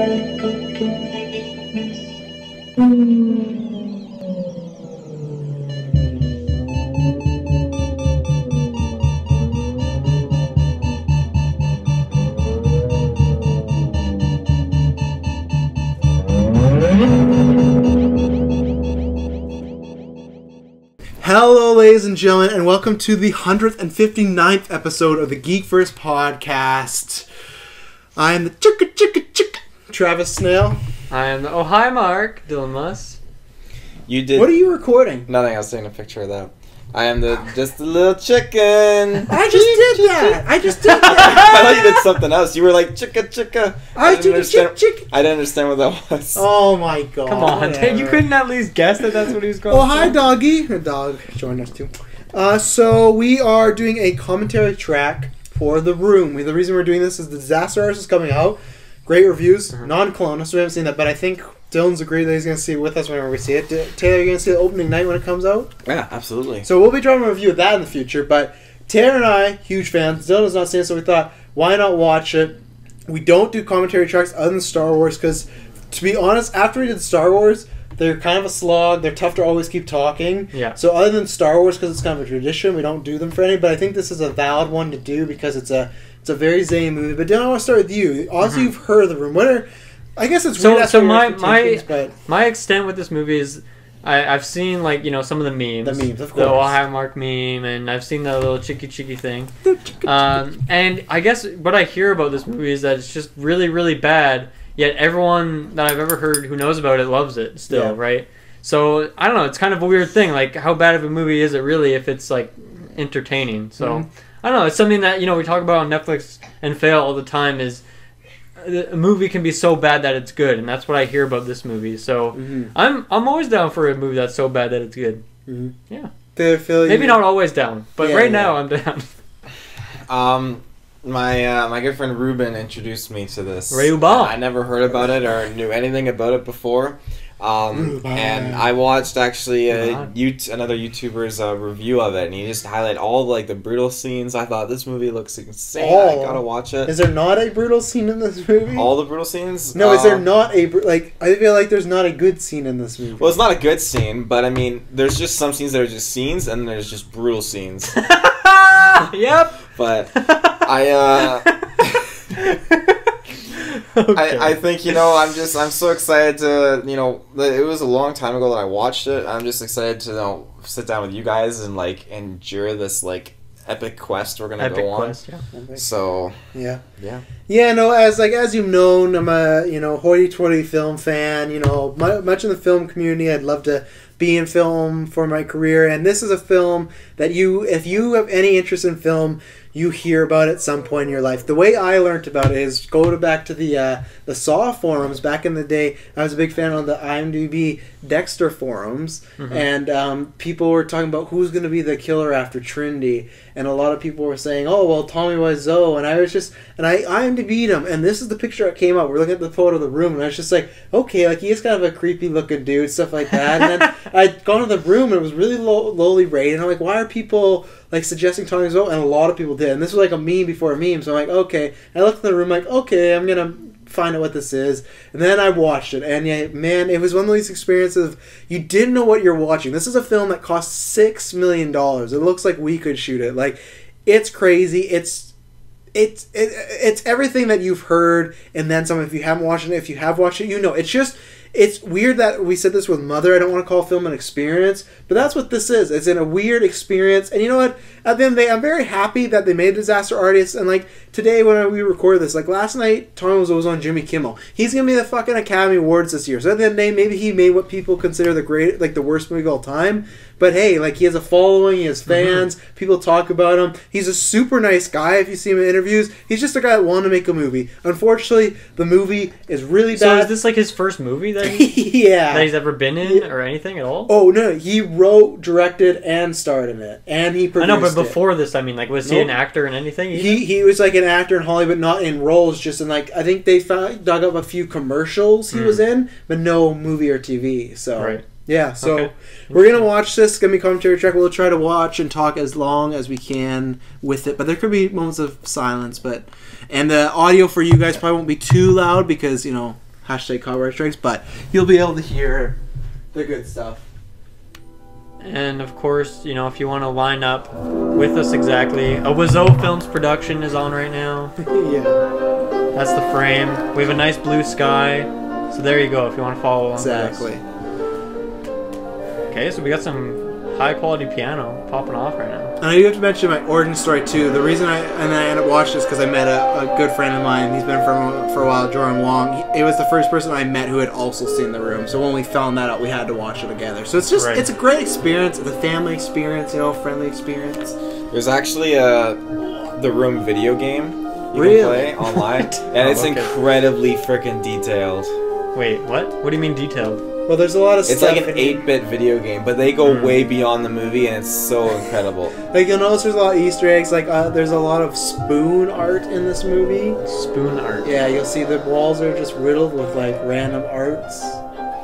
Hello, ladies and gentlemen, and welcome to the 159th episode of the Geek First Podcast. I am the chicka Travis Snail. I am the hi Mark Dylan Muss. You did. What are you recording? Nothing. I was taking a picture of that. I am just a little chicken. I just did that. I thought you did something else. You were like chicka. I didn't understand what that was. Oh my god! Come on, you couldn't at least guess that that's what he was going. Oh, hi, doggy. A dog joined us too. So we are doing a commentary track for The Room. The reason we're doing this is the Disaster Artist is coming out. Great reviews, non-colonial, so we haven't seen that, but I think Dylan's agreed that he's going to see it with us whenever we see it. Taylor, you're going to see the opening night when it comes out? Yeah, absolutely. So we'll be dropping a review of that in the future, but Taylor and I, huge fans. Dylan has not seen it, so we thought, why not watch it? We don't do commentary tracks other than Star Wars, because, to be honest, after we did Star Wars, they're kind of a slog. They're tough to always keep talking. Yeah. So other than Star Wars, because it's kind of a tradition, we don't do them for any, but I think this is a valid one to do, because it's a very zany movie. But Dylan, I want to start with you. Obviously, you've heard of The Room. I guess it's weird. So my extent with this movie is I've seen some of the memes. The memes, of course. The Ohio Mark meme, and I've seen the little chicky thing. And I guess what I hear about this movie is that it's just really, really bad. Yet everyone that I've ever heard who knows about it loves it still, right? So I don't know. It's kind of a weird thing. Like, how bad of a movie is it really if it's like entertaining? So I don't know. It's something that we talk about on Netflix and fail all the time. Is a movie can be so bad that it's good, and that's what I hear about this movie. So I'm always down for a movie that's so bad that it's good. Yeah. Maybe not always down, but right now I'm down. My good friend Ruben introduced me to this. Ruben. I never heard about it or knew anything about it before. And I watched actually another YouTuber's review of it, and he just highlighted all the brutal scenes. I thought this movie looks insane. I gotta watch it. Is there not a brutal scene in this movie? All the brutal scenes? No, is there not a I feel like there's not a good scene in this movie. Well, it's not a good scene, but I mean, there's just some scenes that are just scenes, and then there's just brutal scenes. Yep. But I think I'm so excited to it was a long time ago that I watched it. I'm just excited to sit down with you guys and endure this epic quest we're gonna go on. Quest, yeah. So yeah. No, as you've known, I'm a hoity-toity film fan. Much in the film community. I'd love to be in film for my career, and this is a film that if you have any interest in film, you hear about it at some point in your life. The way I learned about it is go back to the Saw forums. Back in the day, I was a big fan of the IMDb Dexter forums, and people were talking about who's going to be the killer after Trinity, and a lot of people were saying, oh, well, Tommy Wiseau, and I IMDb'd him, and this is the picture that came out. We're looking at the photo of The Room, and I was just like, okay, he is kind of a creepy looking dude, stuff like that, and then I'd gone to The Room, and it was really lowly rated, and I'm like, why are people suggesting Tommy Wiseau? And a lot of people did, and this was a meme before a meme, so I'm like, okay. And I looked in The Room, okay, I'm gonna find out what this is, and then I watched it, and yeah, man, it was one of these experiences of you didn't know what you're watching. This is a film that cost $6 million. It looks like we could shoot it. It's crazy. It's everything that you've heard, and then some. If you haven't watched it, if you have watched it, it's weird that we said this with Mother. I don't want to call film an experience, but that's what this is. It's a weird experience. And you know what? At the end of the day, I'm very happy that they made Disaster Artists. And today when we recorded this, last night, Tommy was on Jimmy Kimmel. He's going to be the fucking Academy Awards this year. So at the end of the day, maybe he made what people consider the worst movie of all time. But hey, he has a following, he has fans, people talk about him. He's a super nice guy if you see him in interviews. He's just a guy that wanted to make a movie. Unfortunately, the movie is really bad. So is this his first movie that he's ever been in or anything at all? Oh, no. He wrote, directed, and starred in it. And he produced it. I know, but before this, was he an actor in anything? He was an actor in Hollywood, not in roles, just in I think they dug up a few commercials he was in, but no movie or TV. So. Right. Yeah, so we're going to watch this. It's going to be commentary track. We'll try to watch and talk as long as we can with it. But there could be moments of silence. And the audio for you guys probably won't be too loud because, hashtag copyright strikes, but you'll be able to hear the good stuff. And of course, you know, if you want to line up with us exactly, a Wiseau Films production is on right now. Yeah. That's the frame. We have a nice blue sky. So there you go if you want to follow along Exactly. with us. Okay, so we got some high quality piano popping off right now. And I do have to mention my origin story too. The reason I ended up watching this because I met a good friend of mine. He's been for a while, Jordan Wong. It was the first person I met who had also seen The Room. So when we found that out, we had to watch it together. So it's just it's a great experience. It's a family experience, you know, friendly experience. There's actually a The Room video game you can play online, and it's incredibly freaking detailed. Wait, what? What do you mean detailed? Well, there's a lot of stuff. It's like an 8-bit video game, but they go way beyond the movie, and it's so incredible. Like, you'll notice there's a lot of Easter eggs. Like, there's a lot of spoon art in this movie. Spoon art? Yeah, you'll see the walls are just riddled with, like, random arts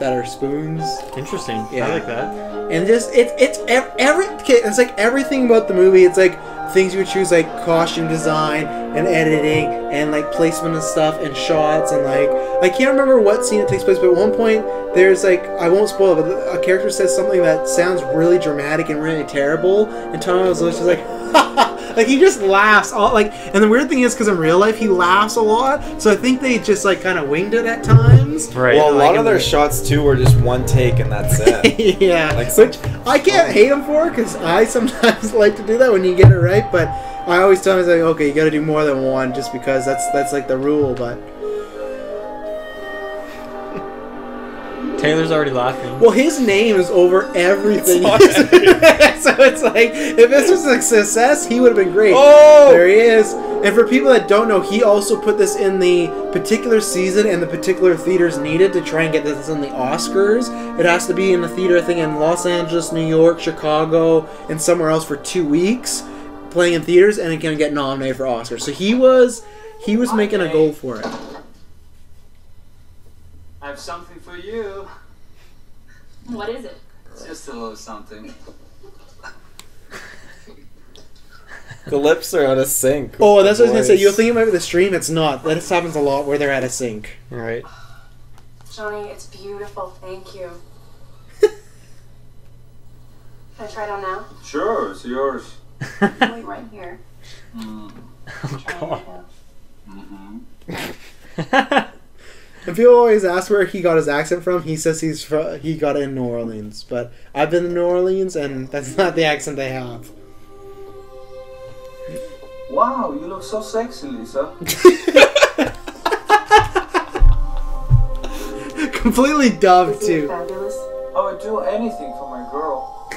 that are spoons. Interesting. Yeah. I like that. And just, it's like everything about the movie. It's like things you would choose, like costume design and editing and like placement of stuff and shots and like I can't remember what scene it takes place, but at one point there's like, I won't spoil it, but a character says something that sounds really dramatic and really terrible, and Thomas was just like like he just laughs all like, and the weird thing is because in real life he laughs a lot, so I think they just like kind of winged it at times. Right. Well, a lot of their shots too were just one take and that's it. Yeah, like, which I can't hate him for because I sometimes like to do that when you get it right, but I always tell him, like, okay, you got to do more than one just because that's like the rule. But Taylor's already laughing. Well, his name is over everything. So it's like, if this was a success, he would have been great. Oh! There he is. And for people that don't know, he also put this in the particular season and the particular theaters needed to try and get this in the Oscars. It has to be in the theater, I think, in Los Angeles, New York, Chicago, and somewhere else for 2 weeks, playing in theaters, and it can get nominated for Oscars. So he was making a goal for it. I have something for you. What is it? It's just a little something. The lips are out of sync. Oh, that's what I was going to say. You'll think it might be the stream. It's not. That happens a lot where they're out of sync. All right. Johnny, it's beautiful. Thank you. Can I try it on now? Sure, it's yours. Wait right here. Oh, God. And people always ask where he got his accent from. He says he got it in New Orleans. But I've been to New Orleans, and that's not the accent they have. Wow, you look so sexy, Lisa. Completely dubbed, too. Fabulous. I would do anything for my girl.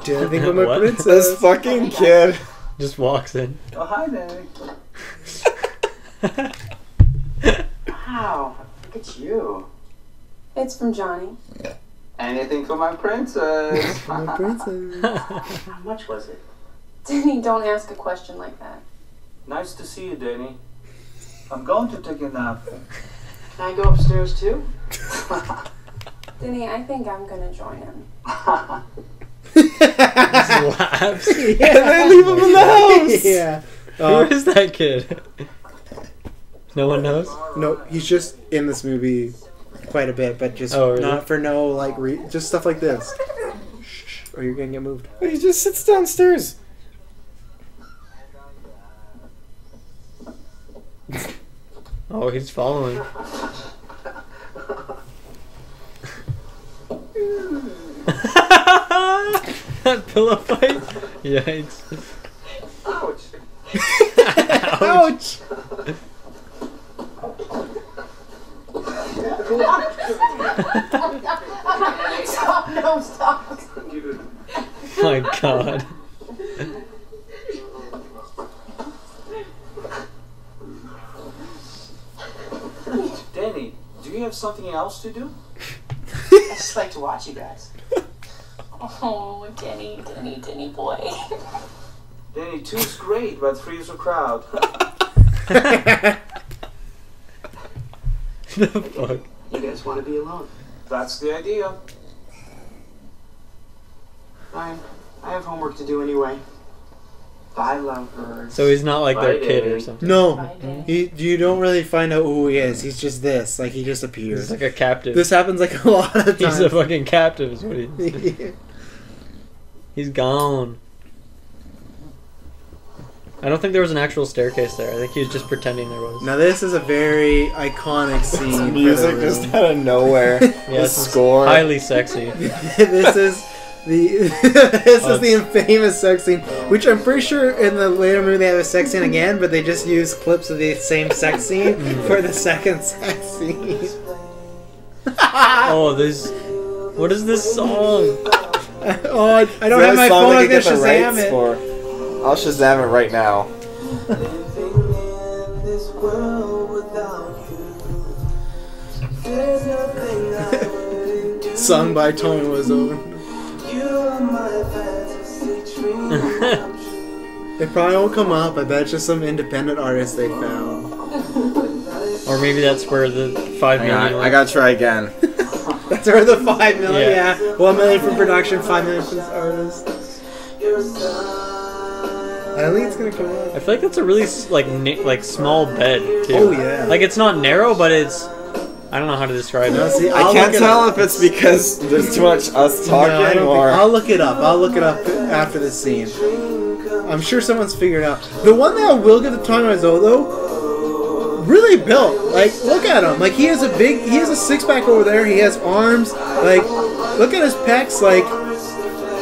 Do anything for my What? princess. This fucking kid just walks in. Oh, hi, Daddy. Wow, look at you. It's from Johnny. Anything for my princess. For my princess. How much was it? Danny, don't ask a question like that. Nice to see you, Danny. I'm going to take a nap. Can I go upstairs too? Danny, I think I'm gonna join him. Just laughs. Yeah. And they leave him in the house. Yeah. Who is that kid? No one knows? No, he's just in this movie quite a bit, but just not for no, like, just stuff like this. Shh, or you're gonna get moved. He just sits downstairs. Oh, he's following. That pillow fight? Yikes. Ouch. Ouch! Stop, no, stop. My God. Danny, do you have something else to do? I just like to watch you guys. Oh, Danny boy. Danny, 2's great, but 3 is a crowd. The fuck? You guys want to be alone? That's the idea. Fine. I have homework to do anyway. Bye, lovebirds. So he's not like their Bye, kid Daddy. or something. No, you don't really find out who he is. He's just this. Like, he just appears. He's like a captive. This happens like a lot of times. He's a fucking captive is what he is. He's gone. I don't think there was an actual staircase there. I think he was just pretending there was. Now this is a very iconic scene. Music just out of nowhere. Yeah, the score. Highly sexy. This is the the infamous sex scene, which I'm pretty sure in the later movie they have a sex scene again, but they just use clips of the same sex scene for the second sex scene. Oh, this. What is this song? Oh, I don't have my phone. I can Shazam it. I'll Shazam it right now. Sung by Tony Wiseau. It probably won't come up. I bet it's just some independent artist they found. Or maybe that's where the 5 million. I gotta try again. That's where the 5 million. Yeah, 1 million for production, 5 million for this artist. I think it's gonna come up. I feel like that's a really like small bed too. Oh yeah. Like it's not narrow, but it's. I don't know how to describe it. See, I can't tell if it's because there's too much us talking or. I'll look it up. I'll look it up after this scene. I'm sure someone's figured it out. The one thing I will give the Tony Wiseau though, really built. Like, look at him. Like, he has a six-pack over there. He has arms. Like, look at his pecs. Like,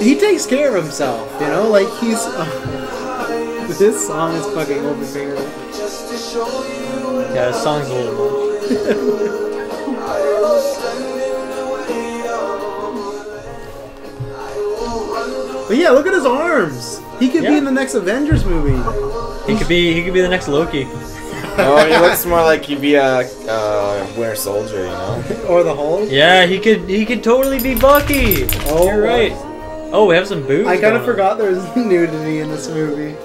he takes care of himself. You know, like he's. This song is fucking overbearing. Yeah, this song's a little much. But yeah, look at his arms. He could be in the next Avengers movie. He could be the next Loki. Oh, he looks more like he'd be a Winter Soldier, you know? Or the Hulk. Yeah, he could totally be Bucky. Oh, you're right. Oh, we have some boobs. I kind of forgot there was nudity in this movie.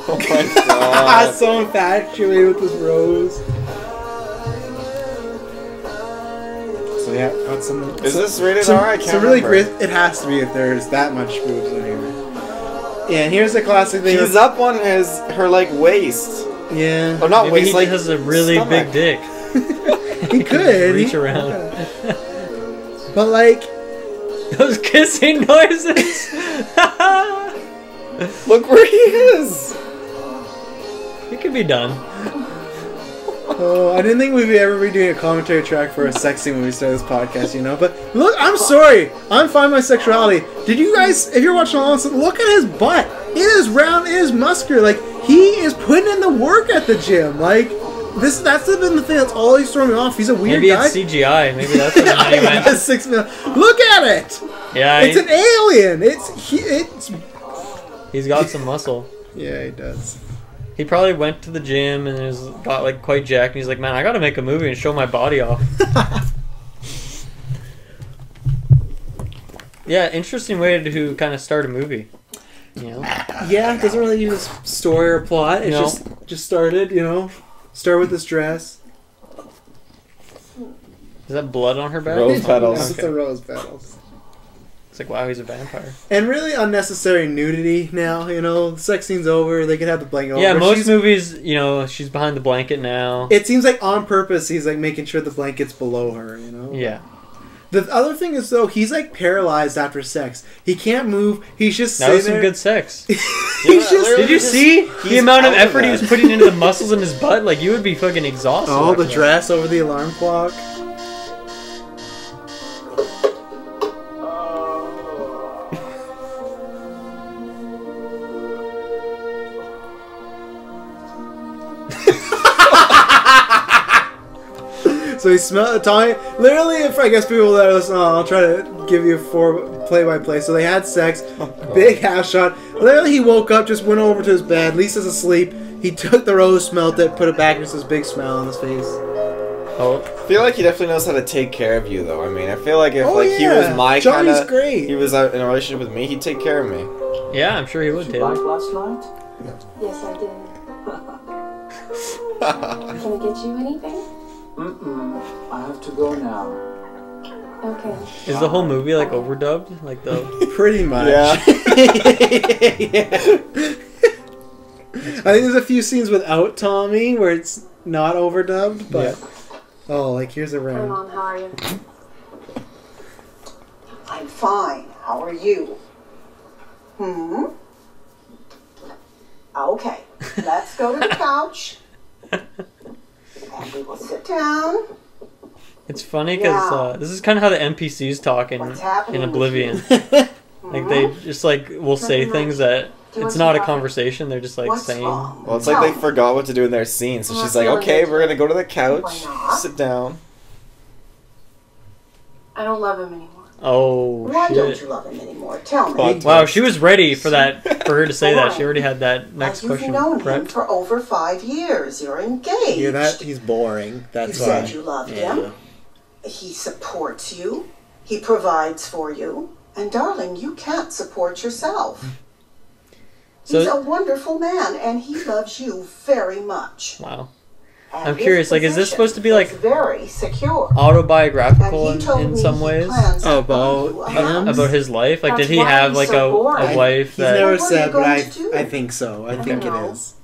Oh my god. So infatuated with this rose. So yeah, got some. Is this rated R? I can't really remember. great. It has to be if there's that much boobs in here. Yeah, and here's the classic thing. He's up on her like waist. Yeah. Oh, not Maybe waist. he Like has a really stomach. big dick. He could reach around. But like those kissing noises. Look where he is. It could be done. Oh, I didn't think we'd ever be doing a commentary track for a sex scene when we started this podcast, you know? But look, I'm sorry. I'm fine with my sexuality. Did you guys, if you're watching along, look at his butt. It is round, it is muscular. Like, he is putting in the work at the gym. Like, that's been the thing that's always throwing me off. He's a weird guy. Maybe it's CGI. Maybe that's what he went. 6 million. Look at it. Yeah. It's an alien. It's. He's got some muscle. Yeah, he does. He probably went to the gym and got like quite jacked, and he's like, "Man, I gotta make a movie and show my body off." Yeah, interesting way to kind of start a movie. You know? Yeah, it doesn't really use story or plot. It's just started. You know, start with this dress. Is that blood on her back? Rose petals. It's just the rose petals. It's like, wow, he's a vampire. And really unnecessary nudity now, you know. The sex scene's over, they can have the blanket over. Yeah, most movies, you know, she's behind the blanket now. It seems like on purpose he's like making sure the blanket's below her, you know? Yeah. The other thing is, though, he's like paralyzed after sex. He can't move, he's just that sitting was some there. good sex. Did you see the amount of effort he was putting into the muscles in his butt? Like, you would be fucking exhausted. Oh, the dress over the alarm clock. So he smelled Tommy. Literally, if I guess people that are listening, I'll try to give you a play-by-play. So they had sex, big half shot. Literally, he woke up, just went over to his bed. Lisa's asleep. He took the rose, smelled it, put it back, and just this big smile on his face. Oh, I feel like he definitely knows how to take care of you, though. I mean, I feel like if he was my kind of, he was in a relationship with me, he'd take care of me. Yeah, I'm sure he would, Taylor. Last night? Yes, I did. Can I get you anything? I have to go now. Okay. Is the whole movie like overdubbed? Like the Pretty much. Yeah. I think there's a few scenes without Tommy where it's not overdubbed, but oh, like here's a Hi, round. Mom. How are you? I'm fine. How are you? Okay, let's go to the couch. And we will sit down. It's funny because this is kind of how the NPCs talk in Oblivion. Like they just like will say things that it's not a conversation. They're just like saying. Well, it's like they forgot what to do in their scene, so she's like, "Okay, we're gonna go to the couch, sit down." I don't love him anymore. Oh Why don't shit! you love him anymore? Tell me. Wow, she was ready for that. For her to say that, she already had that next question You've known him prepped. for over 5 years. You're engaged. Hear that? He's boring. That's You why. said you loved him. He supports you. He provides for you. And darling, you can't support yourself. He's a wonderful man, and he loves you very much. Wow. And I'm curious, like, is this supposed to be like very secure autobiographical in some ways about him? about his life? Like, did he have like a wife He's that? never said, but I think so. I think it is.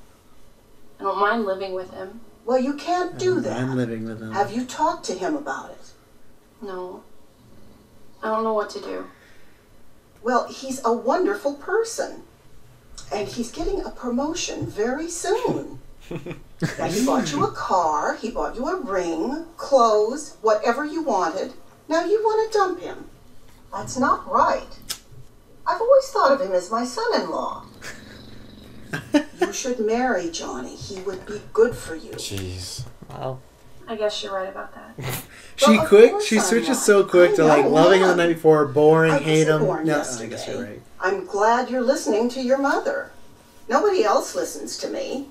I don't mind living with him. Well, you can't do that. I'm living with him. Have you talked to him about it? No. I don't know what to do. Well, he's a wonderful person. And he's getting a promotion very soon. Now, he bought you a car, he bought you a ring, clothes, whatever you wanted. Now you want to dump him. That's not right. I've always thought of him as my son-in-law. You should marry Johnny. He would be good for you. Jeez. Wow. I guess you're right about that. She switches so quick to like loving him the night before, boring, hate him. No, I guess you're right. I'm glad you're listening to your mother. Nobody else listens to me.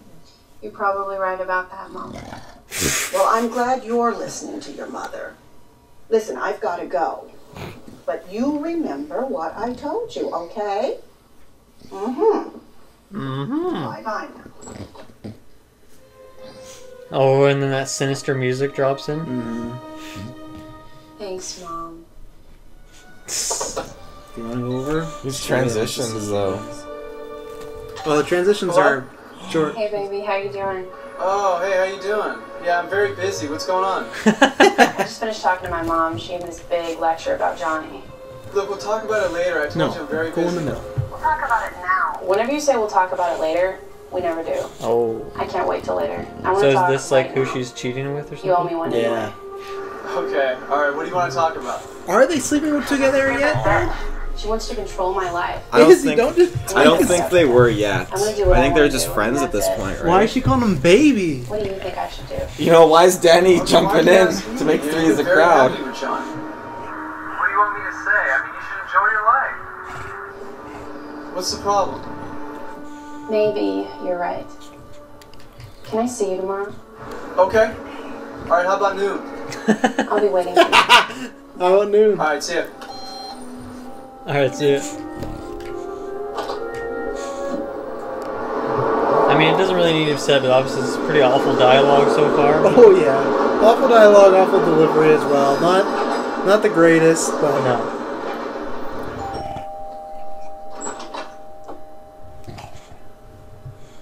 You're probably right about that, Mom. Well, I'm glad you're listening to your mother. Listen, I've got to go. But you remember what I told you, okay? Bye-bye now. Oh, and then that sinister music drops in. Thanks, Mom. You want to go over? These transitions, though. Well, the transitions are short. Hey, baby, how you doing? Oh, hey, how you doing? Yeah, I'm very busy. What's going on? I just finished talking to my mom. She gave me this big lecture about Johnny. Look, we'll talk about it later. I told you I'm very busy. Go in the middle. We'll talk about it now. Whenever you say we'll talk about it later, we never do. Oh. I can't wait till later. So is this like who she's cheating with or something? You owe me one anyway. Okay, alright, what do you want to talk about? Are they sleeping together yet? She wants to control my life. I don't think they were yet. I think they're just friends at this point, right? Why is she calling him baby? What do you think I should do? You know, why is Danny jumping in to make threes a crowd? What do you want me to say? I mean, you should enjoy your life. What's the problem? Maybe you're right. Can I see you tomorrow? Okay. Alright, how about noon? I'll be waiting for you. How about noon? Alright, see ya. Alright, see it. I mean, it doesn't really need to be said, but obviously it's pretty awful dialogue so far. Oh yeah, awful dialogue, awful delivery as well. Not the greatest, but no.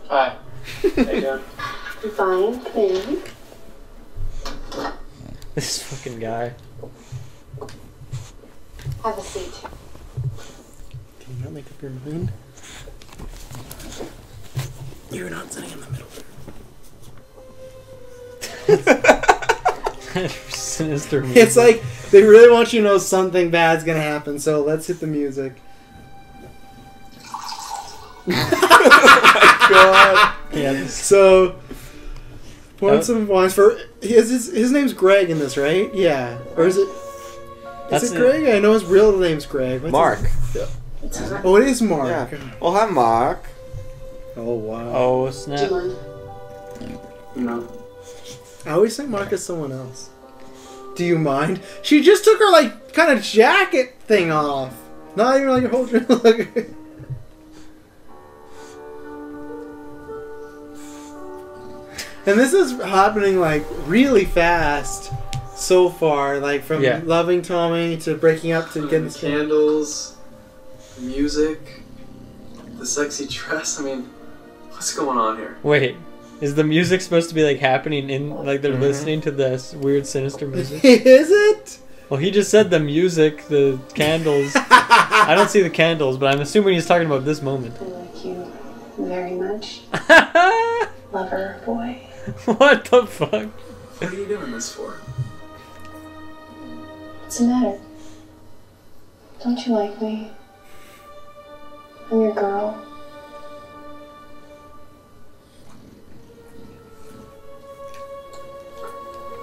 Hi. How you doing? I'm fine, baby. This fucking guy. Have a seat. Can you not make up your mind? You're not sitting in the middle. Sinister music. It's like they really want you to know something bad's gonna happen, so let's hit the music. Oh my god. Yeah. So, point some points for his name's Greg in this, right? Yeah. Or is it? Is it Greg? I know his real name's Greg. What's Mark. Oh, it is Mark. Yeah. Oh, hi, Mark. Oh wow. Oh snap. No. I always think Mark is someone else. Do you mind? She just took her like kind of jacket thing off. Not even like a whole look. And this is happening like really fast. so far, like from loving Tommy to breaking up to getting the candles, the music, the sexy dress. I mean, what's going on here? Wait, is the music supposed to be like happening in like they're listening to this weird sinister music? Is it? Well, he just said the music, the candles. I don't see the candles, but I'm assuming he's talking about this moment. I like you very much. Lover boy. What the fuck? What are you doing this for? What's the matter? Don't you like me? I'm your girl.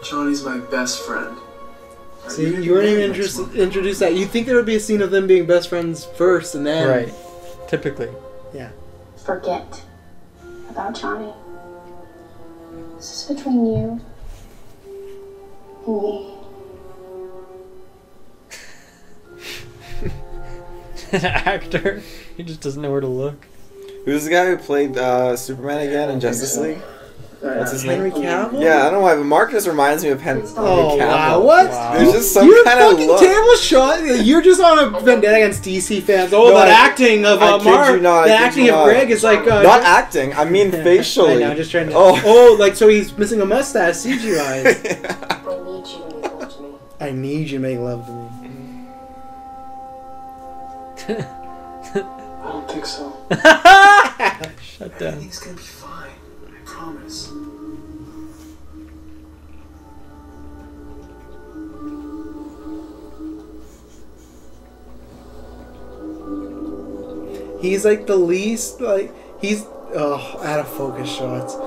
Johnny's my best friend. See, you weren't even introduced that. You'd think there would be a scene of them being best friends first and then... Right. Typically. Yeah. Forget about Johnny. This is between you and me. An actor. He just doesn't know where to look. Who's the guy who played Superman again in Justice League? What's his name? Henry Cavill? Yeah, I don't know why, but Marcus reminds me of Henry Cavill. Wow, what? Wow. There's just some kind of look. Terrible shot. You're just on a vendetta against DC fans. Oh, no, that acting of Mark, the acting of Greg is like... not acting, I mean facially. I know, just trying to... Oh, like, so he's missing a mustache, CGI. I need you to make love to me. I don't think so. Shut down. Everything's gonna be fine. I promise. He's like the least, like, he's, out of focus shots.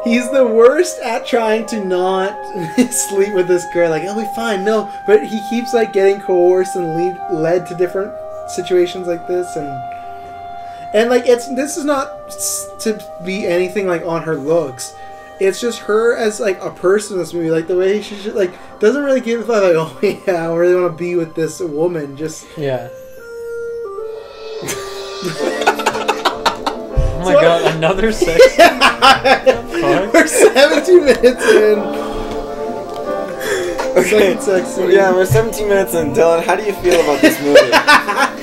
He's the worst at trying to not sleep with this girl. Like, it'll be fine, no. But he keeps, like, getting coerced and led to different situations like this. And like, this is not to be anything, like, on her looks. It's just her as, like, a person in this movie. Like, the way she just, like, doesn't really give a fuck, like, oh, yeah, I really want to be with this woman. Just... Yeah. Oh my god, another sex scene? We're 17 minutes in. Okay, yeah, we're 17 minutes in. Dylan, how do you feel about this movie?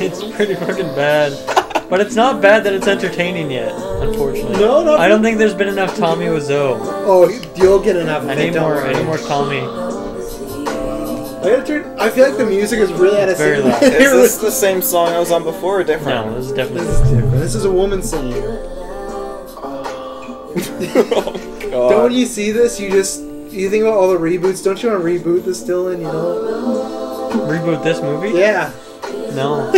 It's pretty fucking bad. But it's not bad that it's entertaining yet, unfortunately. No. I don't think there's been enough Tommy Wiseau. Oh, you'll get enough. I need more Tommy. I feel like the music is really out of sync. Is this the same song I was on before or different? No, this is definitely different. This is a woman singing. Oh, don't when you see this, you think about all the reboots. Don't you want to reboot this, Dylan? You know? Reboot this movie? Yeah. No.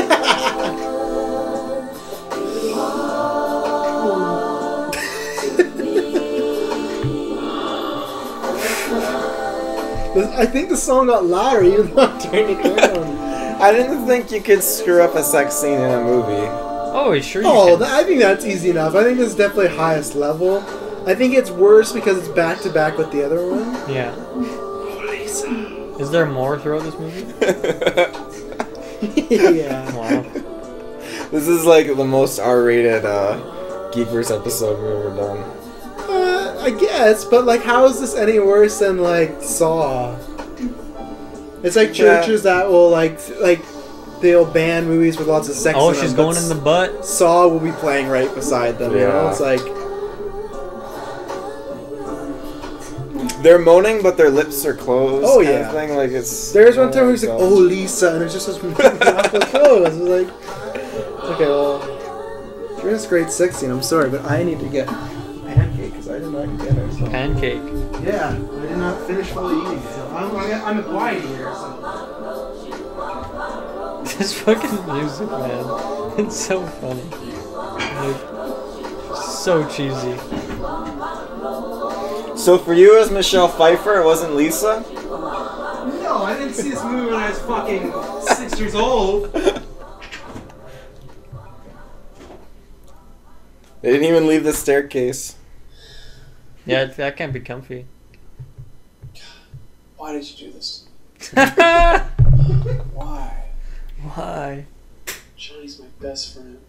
I think the song got louder even though I turned it down. I didn't think you could screw up a sex scene in a movie. Oh, sure you can. I think that's easy enough. I think this is definitely highest level. I think it's worse because it's back to back with the other one. Yeah. Is there more throughout this movie? Yeah. Wow. This is like the most R-rated Geekverse episode we've ever done. I guess, but like, how is this any worse than like Saw? It's like churches that will like they'll ban movies with lots of sex. Oh, in she's them, going in the butt. Saw will be playing right beside them. Yeah. You know, it's like they're moaning, but their lips are closed. Oh kind of thing. Like it's. There's one time where he's like, "Oh, Lisa," and it's just his mouth closed. It's like, okay, well, during this great sex scene, I'm sorry, but I need to get pancake because I did not get it. So. Pancake. Yeah, I did not finish fully eating it. So I'm a quiet eater. So. This fucking music, man. It's so funny. Like, so cheesy. So for you, it was Michelle Pfeiffer, it wasn't Lisa? No, I didn't see this movie when I was fucking 6 years old. They didn't even leave the staircase. Yeah, that can't be comfy. Why did you do this? Why? Why? Johnny's my best friend.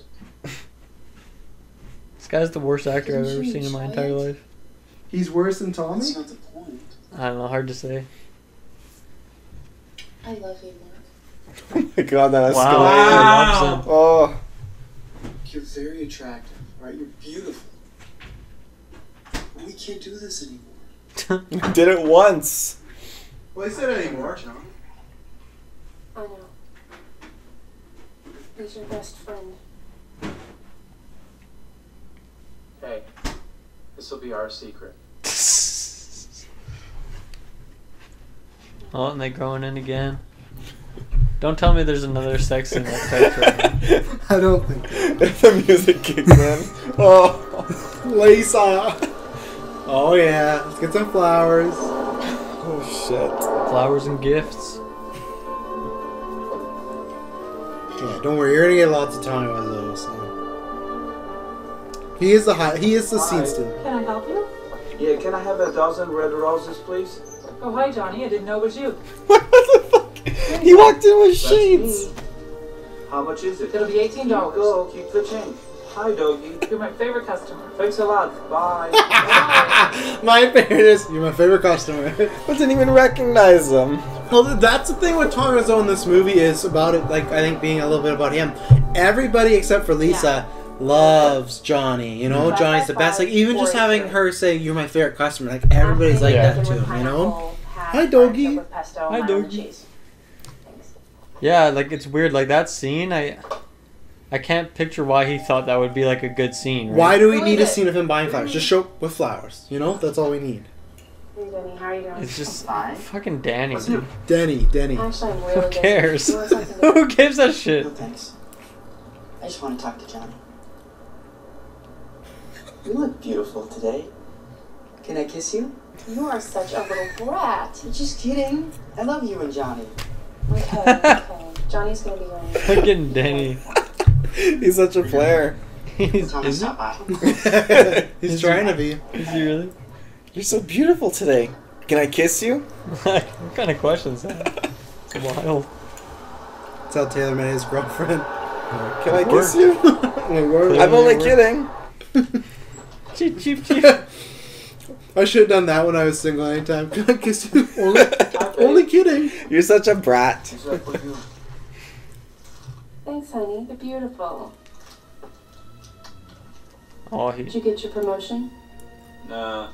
This guy's the worst actor I've ever seen in my entire life. He's worse than Tommy? That's not the point. moment. I don't know, hard to say. I love you, Mark. Oh my god, that escalated. Wow. Oh. You're very attractive, right? You're beautiful. But we can't do this anymore. You did it once. Well, he said anymore. John? I know. He's your best friend. Hey, this will be our secret. Oh, and they're going in again. Don't tell me there's another sex scene like that right now. I don't think so. The music kicks in. Oh. Lisa. Oh yeah, let's get some flowers. Oh shit. Flowers and gifts. Yeah, don't worry, you're gonna get lots of time with those. So. He is the scene stealer. Can I help you? Yeah, can I have a dozen red roses, please? Oh, hi, Johnny. I didn't know it was you. What the fuck? He walked in with shades. Me. How much is it? It'll be $18. Go, keep the change. Hi, doggy. You're my favorite customer. Thanks a lot. Bye. My favorite is you're my favorite customer. I didn't even recognize him. Well, that's the thing with Tom Rizzo in this movie is about it. Like I think being a little bit about him. Everybody except for Lisa loves Johnny. You know, Johnny's the best. Like even just having her say you're my favorite customer. Like everybody's like that to him. You know. Hi, doggy. Hi, doggy. Yeah, like it's weird. Like that scene, I can't picture why he thought that would be like a good scene. Right? Why do we need a scene of him buying flowers? Just show up with flowers. You know, that's all we need. Hey, Denny, how are you doing? It's just fucking Danny. Denny. Actually, I'm really Who cares? busy. You want something to- Who gives a shit? No, thanks. I just want to talk to Johnny. You look beautiful today. Can I kiss you? You are such a little brat. Just kidding. I love you and Johnny. Okay. Johnny's gonna be going. Fucking Danny. He's such a player. Is Tell me he? stop by. He's trying to be. Is he really? You're so beautiful today. Can I kiss you? What kind of questions that? It's wild. That's how Taylor met his girlfriend. Can I kiss you? I'm only kidding. Cheep, cheep, cheep. I should have done that when I was single anytime. Can I kiss you? Only kidding. You're such a brat. Thanks, honey. You're beautiful. Oh, Did you get your promotion? Nah.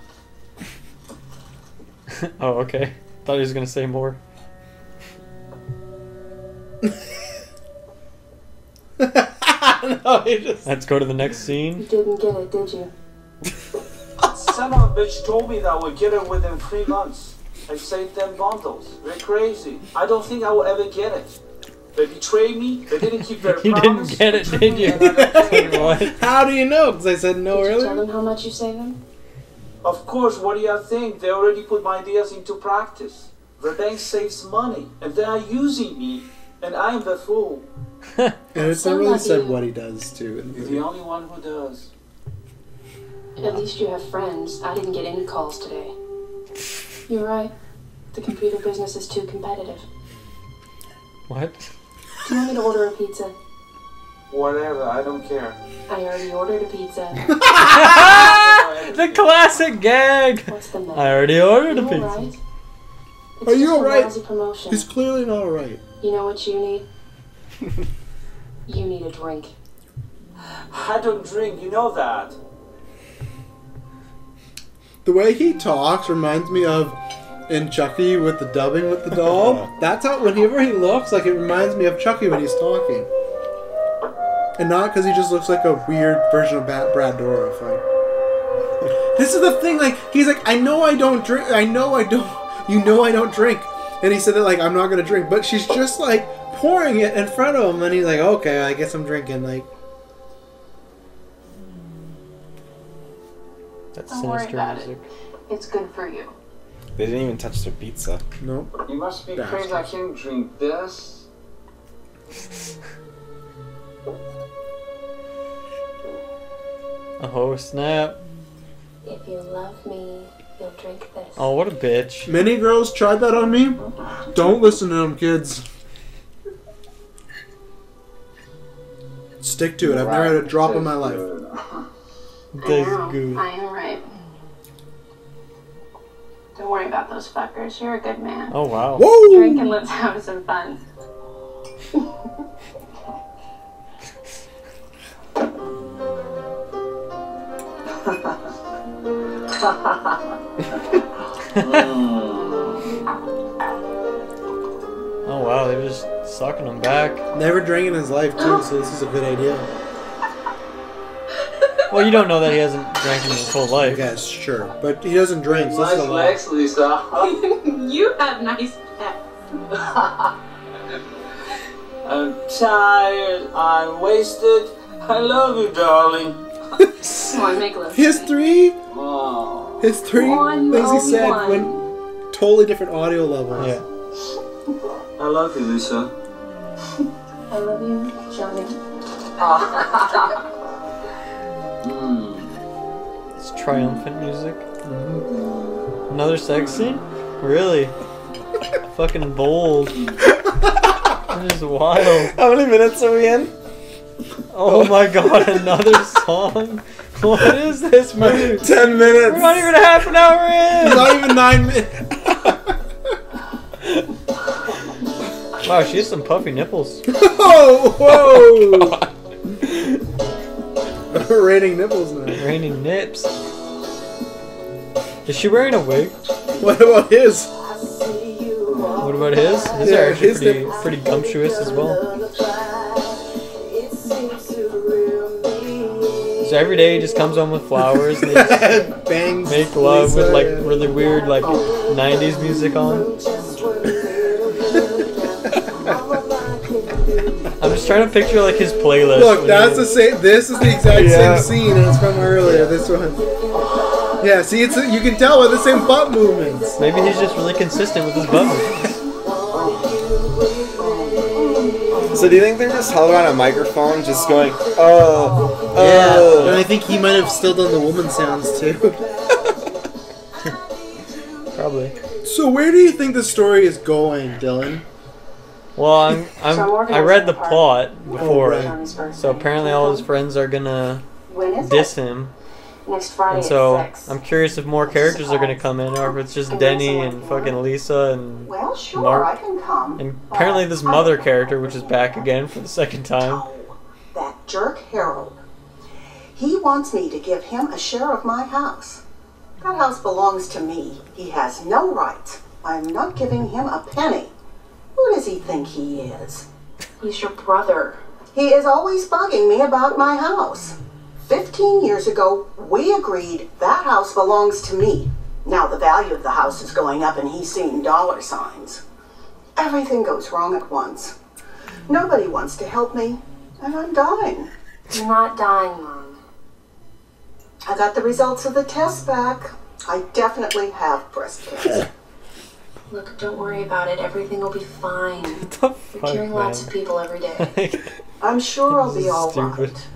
Oh, okay. Thought he was gonna say more. No, Let's go to the next You scene. didn't get it, did you? Son of a bitch told me that I would get it within 3 months. I saved 10 bundles. They're crazy. I don't think I will ever get it. They betrayed me. They didn't keep their You promise. didn't get it, did you? What? How do you know? Because I said no Did you tell earlier. them how much you save them? Of course, what do you think? They already put my ideas into practice. The bank saves money, and they are using me, and I am the fool. And it's not So really said lucky. what he does too. in the You're movie. the only one who does. At least you have friends. I didn't get any calls today. You're right. The computer business is too competitive. What? Do you want me to order a pizza? Whatever, I don't care. I already ordered a pizza. The classic gag. What's the matter? I already ordered a You pizza. alright? It's Are you just a alright? lousy promotion. He's clearly not alright. You know what you need? You need a drink. I don't drink, you know that. The way he talks reminds me of in Chucky with the dubbing with the doll. That's how whenever he looks, like it reminds me of Chucky when he's talking. And not because he just looks like a weird version of Brad Dourif. Like, this is the thing. Like he's like, I know I don't drink. I know I don't. You know I don't drink. And he said that like I'm not gonna drink, but she's just like pouring it in front of him, and he's like, okay, I guess I'm drinking. Like. That's Don't worry sinister about music. It's good for you. They didn't even touch their pizza. Nope. You must be crazy, I can't drink this. Oh snap! If you love me, you'll drink this. Oh, what a bitch! Many girls tried that on me. Don't listen to them, kids. Stick to it. I've never had a drop in my life. Tastes good. I am right. Don't worry about those fuckers. You're a good man. Oh, wow. Whoa! Drink and let's have some fun. Oh, wow. They're just sucking him back. Never drank in his life, too, so this is a good idea. Well, you don't know that he hasn't drank in his whole life. Yes, sure. But he doesn't drink, so this is a lot. Nice legs, Lisa. You have nice pecs. I'm tired. I'm wasted. I love you, darling. Come on, make love. His three Oh. things he said went totally different audio levels. Yeah. I love you, Lisa. I love you, Johnny. It's triumphant music. Another sex scene? Really? Fucking bold. That is wild. How many minutes are we in? Oh my god, another song? What is this movie? 10 minutes. We're not even half an hour in! Not even 9 minutes. Wow, she has some puffy nipples. Oh, whoa! We're rating nipples now. Raining nips. Is she wearing a wig? What about his? What about his? His Yeah, are actually his pretty gumptuous as well. So every day he just comes home with flowers and they just Bangs. make love with Lisa, like yeah. really weird like 90s music on. I'm just trying to picture like his playlist. Look, when that's he- the same. This is the exact Yeah. same scene as from earlier. This one. Yeah, see, it's you can tell by the same butt movements. Maybe he's just really consistent with his butt movements. So do you think they're just held around a microphone just going, Yeah, and I think he might have still done the woman sounds too. Probably. So where do you think the story is going, Dylan? Well, I read the plot before, right. so apparently all his friends are gonna When is diss him. Next Friday And so at 6. I'm curious if more characters are gonna come in, or if it's just Denny and fucking Lisa and Well, sure, Mark. I can come. And apparently this mother character, which is back again for the second time. Oh, that jerk Harold. He wants me to give him a share of my house. That house belongs to me. He has no rights. I'm not giving him a penny. Who does he think he is? He's your brother. He is always bugging me about my house. 15 years ago, we agreed that house belongs to me. Now the value of the house is going up and he's seeing dollar signs. Everything goes wrong at once. Nobody wants to help me, and I'm dying. You're not dying, Mom. I got the results of the test back. I definitely have breast cancer. Look, don't worry about it. Everything will be fine. What the You're fuck, curing lots of man? people every day. I'm sure I'll This be is all stupid. right.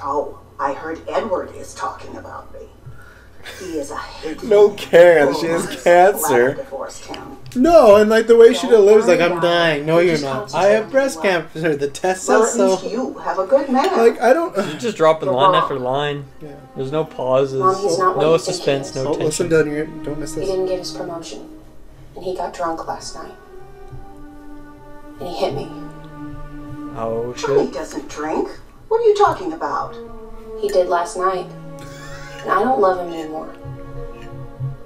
Oh, I heard Edward is talking about me. He is a hateful. No, Karen, she has Glad I cancer. divorced him. No, and like the way she Don't delivers, like worry I'm about dying. it. No, you're Just not. concentrate I have on breast your life. cancer. The test Well, says at least so. you have a good man. Like I don't. You're just dropping You're line wrong. after line. Yeah. There's no pauses, Mom, he's not what no you think he suspense, is. no Oh, listen, tension. Dylan, don't miss He this. didn't get his promotion. And he got drunk last night. And he hit me. Oh Johnny shit. doesn't drink. What are you talking about? He did last night. And I don't love him anymore.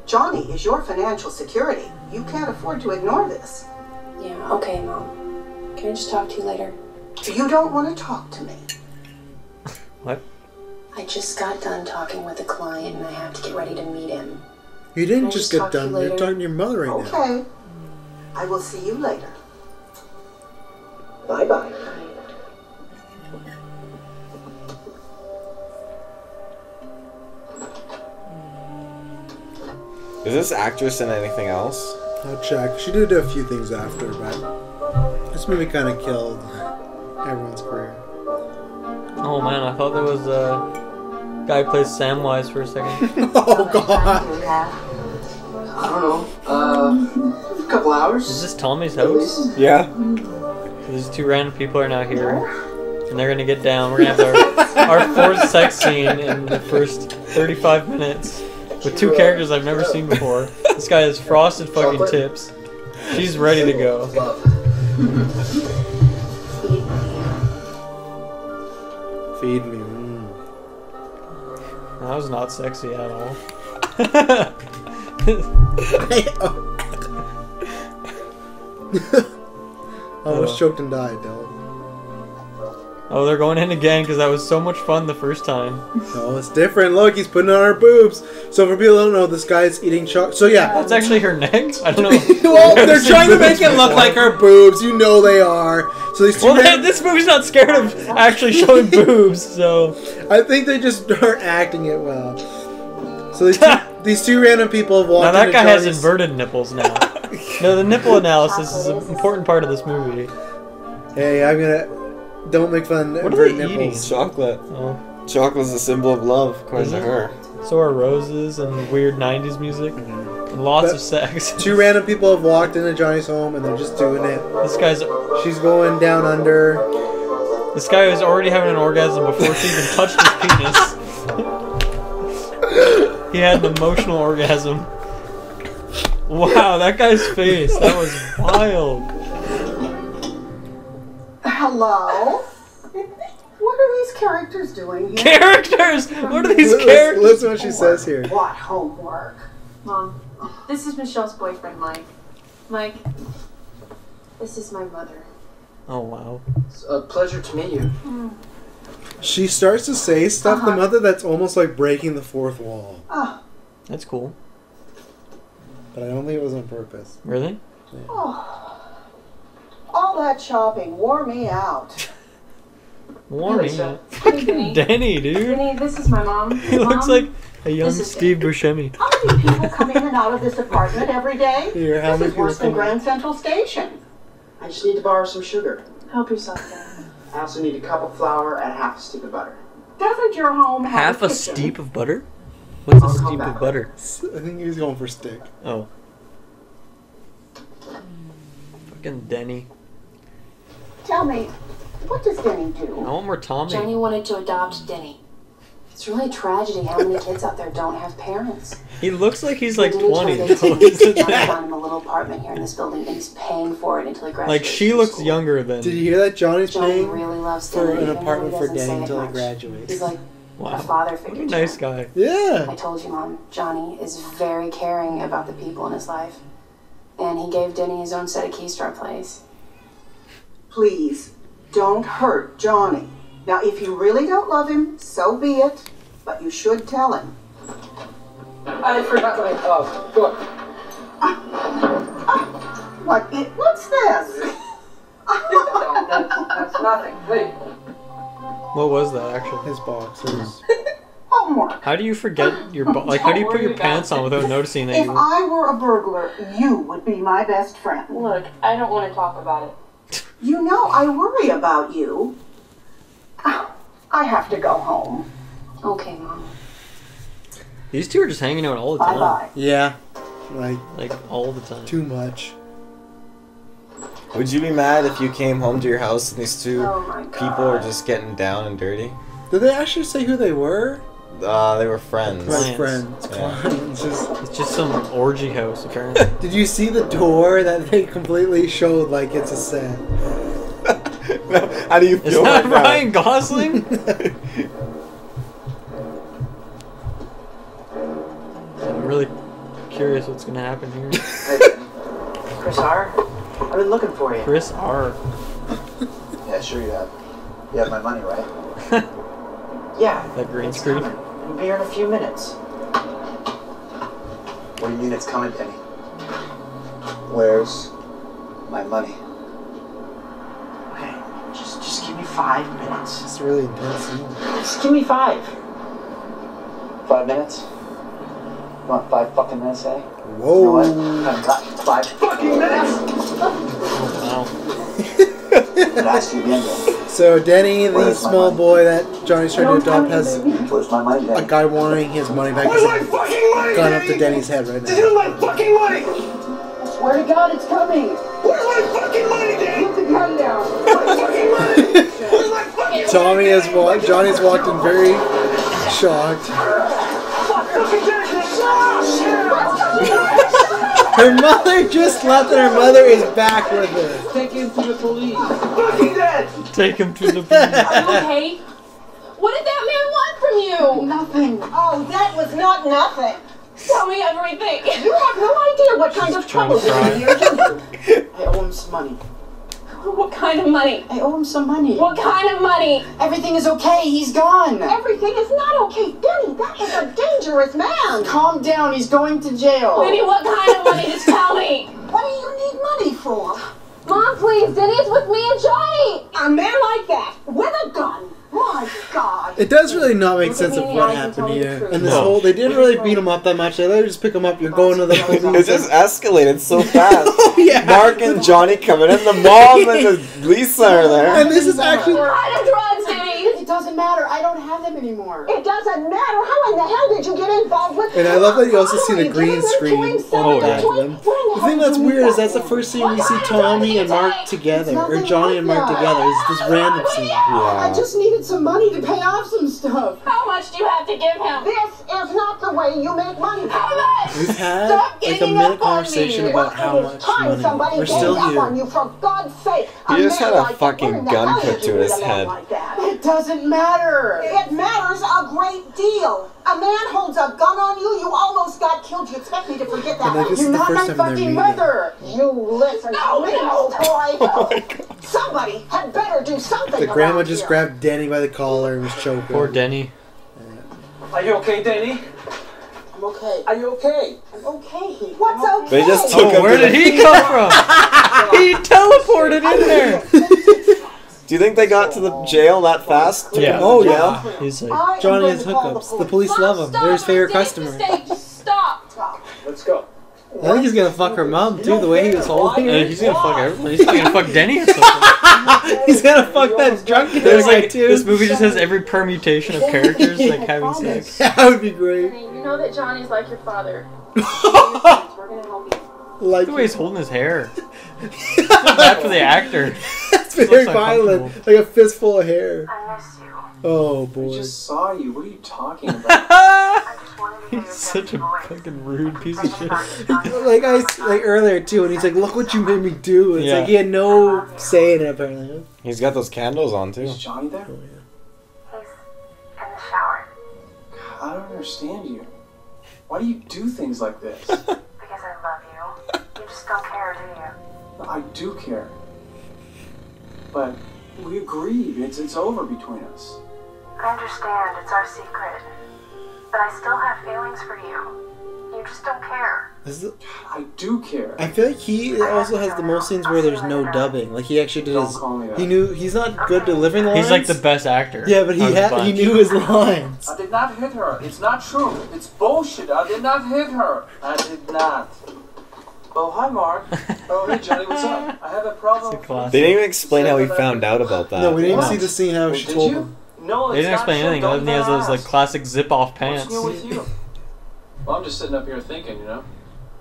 Johnny is your financial security. You can't afford to ignore this. Yeah, okay, Mom. Can I just talk to you later? You don't want to talk to me. What? I just got done talking with a client and I have to get ready to meet him. You Can didn't I just just get talk to you done. You're later? talking to your mother right now. Okay. I will see you later. Bye-bye. Is this actress in anything else? I'll check. She did a few things after, but this movie kind of killed everyone's career. Oh man, I thought there was a guy who plays Samwise for a second. Oh god. I don't know. A couple hours. Is this Tommy's house? Yeah. These two random people are now here, and they're gonna get down. We're gonna have our fourth sex scene in the first 35 minutes with two characters I've never seen before. This guy has frosted fucking tips. She's ready to go. Feed me. That was not sexy at all. I almost choked and died, Dylan. Oh, they're going in again because that was so much fun the first time. No, it's different. Look, he's putting on her boobs. So for people who don't know, this guy's eating chocolate. So yeah. That's actually her neck? I don't know. Well, they're trying to make it look like her boobs. You know they are. So these two this movie's not scared of actually showing boobs, so... I think they just aren't acting it well. So these two random people have walked Now that guy has inverted nipples now. No, the nipple analysis is an important part of this movie. Hey, I'm gonna... Don't make fun of What are they eating? Chocolate. Oh. Chocolate's a symbol of love, according to her. So are roses and weird 90s music. And lots of sex. Two random people have walked into Johnny's home and they're just doing it. This guy's... She's going down under. This guy was already having an orgasm before she even touched his penis. He had an emotional orgasm. Wow, that guy's face. That was wild. Hello? What are these characters doing here? Characters? What are these characters? Listen what she says here. What homework? Mom, this is Michelle's boyfriend, Mike. Mike, this is my mother. Oh, wow. It's a pleasure to meet you. She starts to say stuff, the mother, that's almost like breaking the fourth wall. That's cool. But I don't think it was on purpose. Really? Yeah. Oh. All that shopping wore me out. Wore me out. Hey, Denny. Denny, dude. Denny, this is my mom. He looks like a young This is Steve Buscemi. How many people come in and out of this apartment every day? Here, how This many is worse people than Grand Central Station. I just need to borrow some sugar. Help yourself, Denny. I also need a cup of flour and half a stick of butter. Doesn't your home have Half a kitchen? steep of butter? What's a I'll come steep back. of butter? I think he was going for stick. Oh. Fucking Denny. Tell me, what does Denny do? I want more Tommy. Jenny wanted to adopt Denny. It's really a tragedy how many kids out there don't have parents. He looks like he's like Denny 20 told though, Denny isn't Johnny that? found him a little apartment here in this building, and he's paying for it until he graduates. Like, she from looks school. younger than... Did you hear that? Johnny's Johnny paying really loves for Denny, an even though apartment he for doesn't say Danny it until he much. graduates. He's like Wow. a father What figure. a to nice him. guy. Yeah. I told you, Mom, Johnny is very caring about the people in his life. And he gave Denny his own set of keys to our place. Please, don't hurt Johnny. Now, if you really don't love him, so be it. But you should tell him. I forgot my book. What's this? That's nothing. Wait. What was that, actually? His boxers. Homework. How do you forget your... Like, how do you put your pants on without noticing that If you... I were a burglar, you would be my best friend. Look, I don't want to talk about it. You know I worry about you. I have to go home. Okay, Mom. These two are just hanging out all the time. Bye-bye. Yeah. Like all the time. Too much. Would you be mad if you came home to your house and these two Oh my God. people were just getting down and dirty? Did they actually say who they were? They were friends. My friends. Yeah. It's just some orgy house, apparently. Did you see the door that they completely showed like it's a set? How do you feel? Is that right Ryan Gosling? I'm really curious what's gonna happen here. Chris R. I've been looking for you. Chris R. Yeah, sure you have. You have my money, right? Yeah. That green it's screen. coming. We'll be here in a few minutes. What do you mean it's coming, Penny? Where's my money? Okay, just give me 5 minutes. It's really intense. Just give me 5. 5 minutes? You want 5 fucking minutes, eh? Whoa. You know what? I've got 5 fucking minutes! That's you again, then. So Denny, the Where's my small money? boy that Johnny's trying to adopt, has Where's my money, a Denny? guy wanting his money back. Where's my There's fucking a money, gun up to Danny? Denny's head right This now. is my fucking money! Swear to God, it's coming. Where's my fucking money, Danny? Put the gun down. Where's my fucking money? Where's my fucking Tommy has walked. Johnny's walked in very shocked. fuck? Look at this! Her mother just left and her mother is back with her. Take him to the police. Fucking dead. Take him to the police. Are you okay? What did that man want from you? Nothing. Oh, that was not nothing. Tell me everything. You have no idea what kind of trouble you're in here, do you? I owe him some money. What kind of money? I owe him some money. What kind of money? Everything is okay. He's gone. Everything is not okay. Denny, that is a dangerous man. Calm down. He's going to jail. Denny, what kind of money? Just tell me. What do you need money for? Mom, please. Denny's with me and Johnny. A man like that, with a gun. My God. It does really not make sense of what happened here. And this whole, they didn't really beat him up that much. They let her just pick him up. You're going to the police. It just escalated so fast. Oh, yeah. Mark and Johnny coming in, the mom and the Lisa are there. And this is actually... What kind of drugs, Denny? It doesn't matter. I don't have them anymore. It doesn't matter. How in the hell did you get involved with... And I love that you also see the green screen on the back of them. The thing that's weird is that's the first scene we see Tommy and Mark together. Or Johnny and Mark together. It's this random scene. I just needed some money to pay off some stuff. How much do you have to give him? This is not the way you make money. How much? We've had like a minute conversation about how much money. We're still here. You, for God's sake. He just had a fucking gun put to his head. It doesn't matter. It matters a great deal. A man holds a gun on you, you almost got killed. You expect me to forget that? And this You're is the not first my time they're fucking meeting. mother. You listen to me, old boy. Oh my God. Somebody had better do something. The grandma around just here. grabbed Denny by the collar and was choking. Poor Denny. Are you okay, Denny? I'm okay. Are you okay? I'm okay. What's okay? They just took him Where to did he come from? He teleported in there. Do you think they got to the jail that fast? Yeah. Oh, yeah. He's like, Johnny has hookups. The police love him. They're his favorite customer. Just stop. Let's go. I think he's gonna fuck her mom too, the way he was holding her. he's gonna fuck everybody. He's gonna fuck Denny or something. He's gonna fuck that drunk There's guy like, too. this movie just has every permutation of characters like having sex. That would be great. You know that Johnny's like your father. We're gonna help you. Like The way he's holding his hair. It's bad for the actor. That's very violent. Like a fistful of hair. I miss you. Oh I boy. just saw you. What are you talking about? He's such a fucking rude piece of shit. Like earlier too, and he's like, "Look what you made me do." It's like he had no say in it apparently. He's got those candles on too. Is Johnny there? He's in the shower. I don't understand you. Why do you do things like this? Because I love you. You just don't care, do you? I do care. But we agreed. It's over between us. I understand. It's our secret. But I still have feelings for you. You just don't care. I do care. I feel like he also has the most scenes where there's no dubbing. Like he actually did his. Call me that. He knew he's not good delivering the lines. He's like the best actor. Yeah, but he knew his lines. I did not hit her. It's not true. It's bullshit. I did not hit her. I did not. Oh, hi, Mark. Oh, hey, Johnny, what's up? I have a problem. They didn't even explain how he found out about that. No, we didn't see the scene how she told you? him. No, They it's didn't not explain true. anything other than he has those like classic zip-off pants. What's new with you? Well, I'm just sitting up here thinking, you know.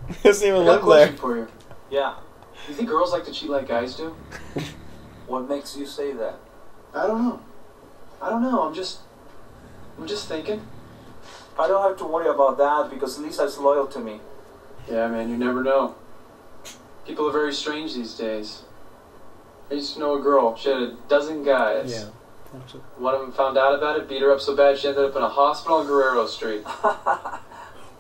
He doesn't even I got a live question there. for you. Yeah. You think girls like to cheat like guys do? What makes you say that? I don't know. I'm just thinking. I don't have to worry about that because Lisa's loyal to me. Yeah, man, you never know. People are very strange these days. I used to know a girl. She had a dozen guys. Yeah. One of them found out about it, beat her up so bad she ended up in a hospital on Guerrero Street.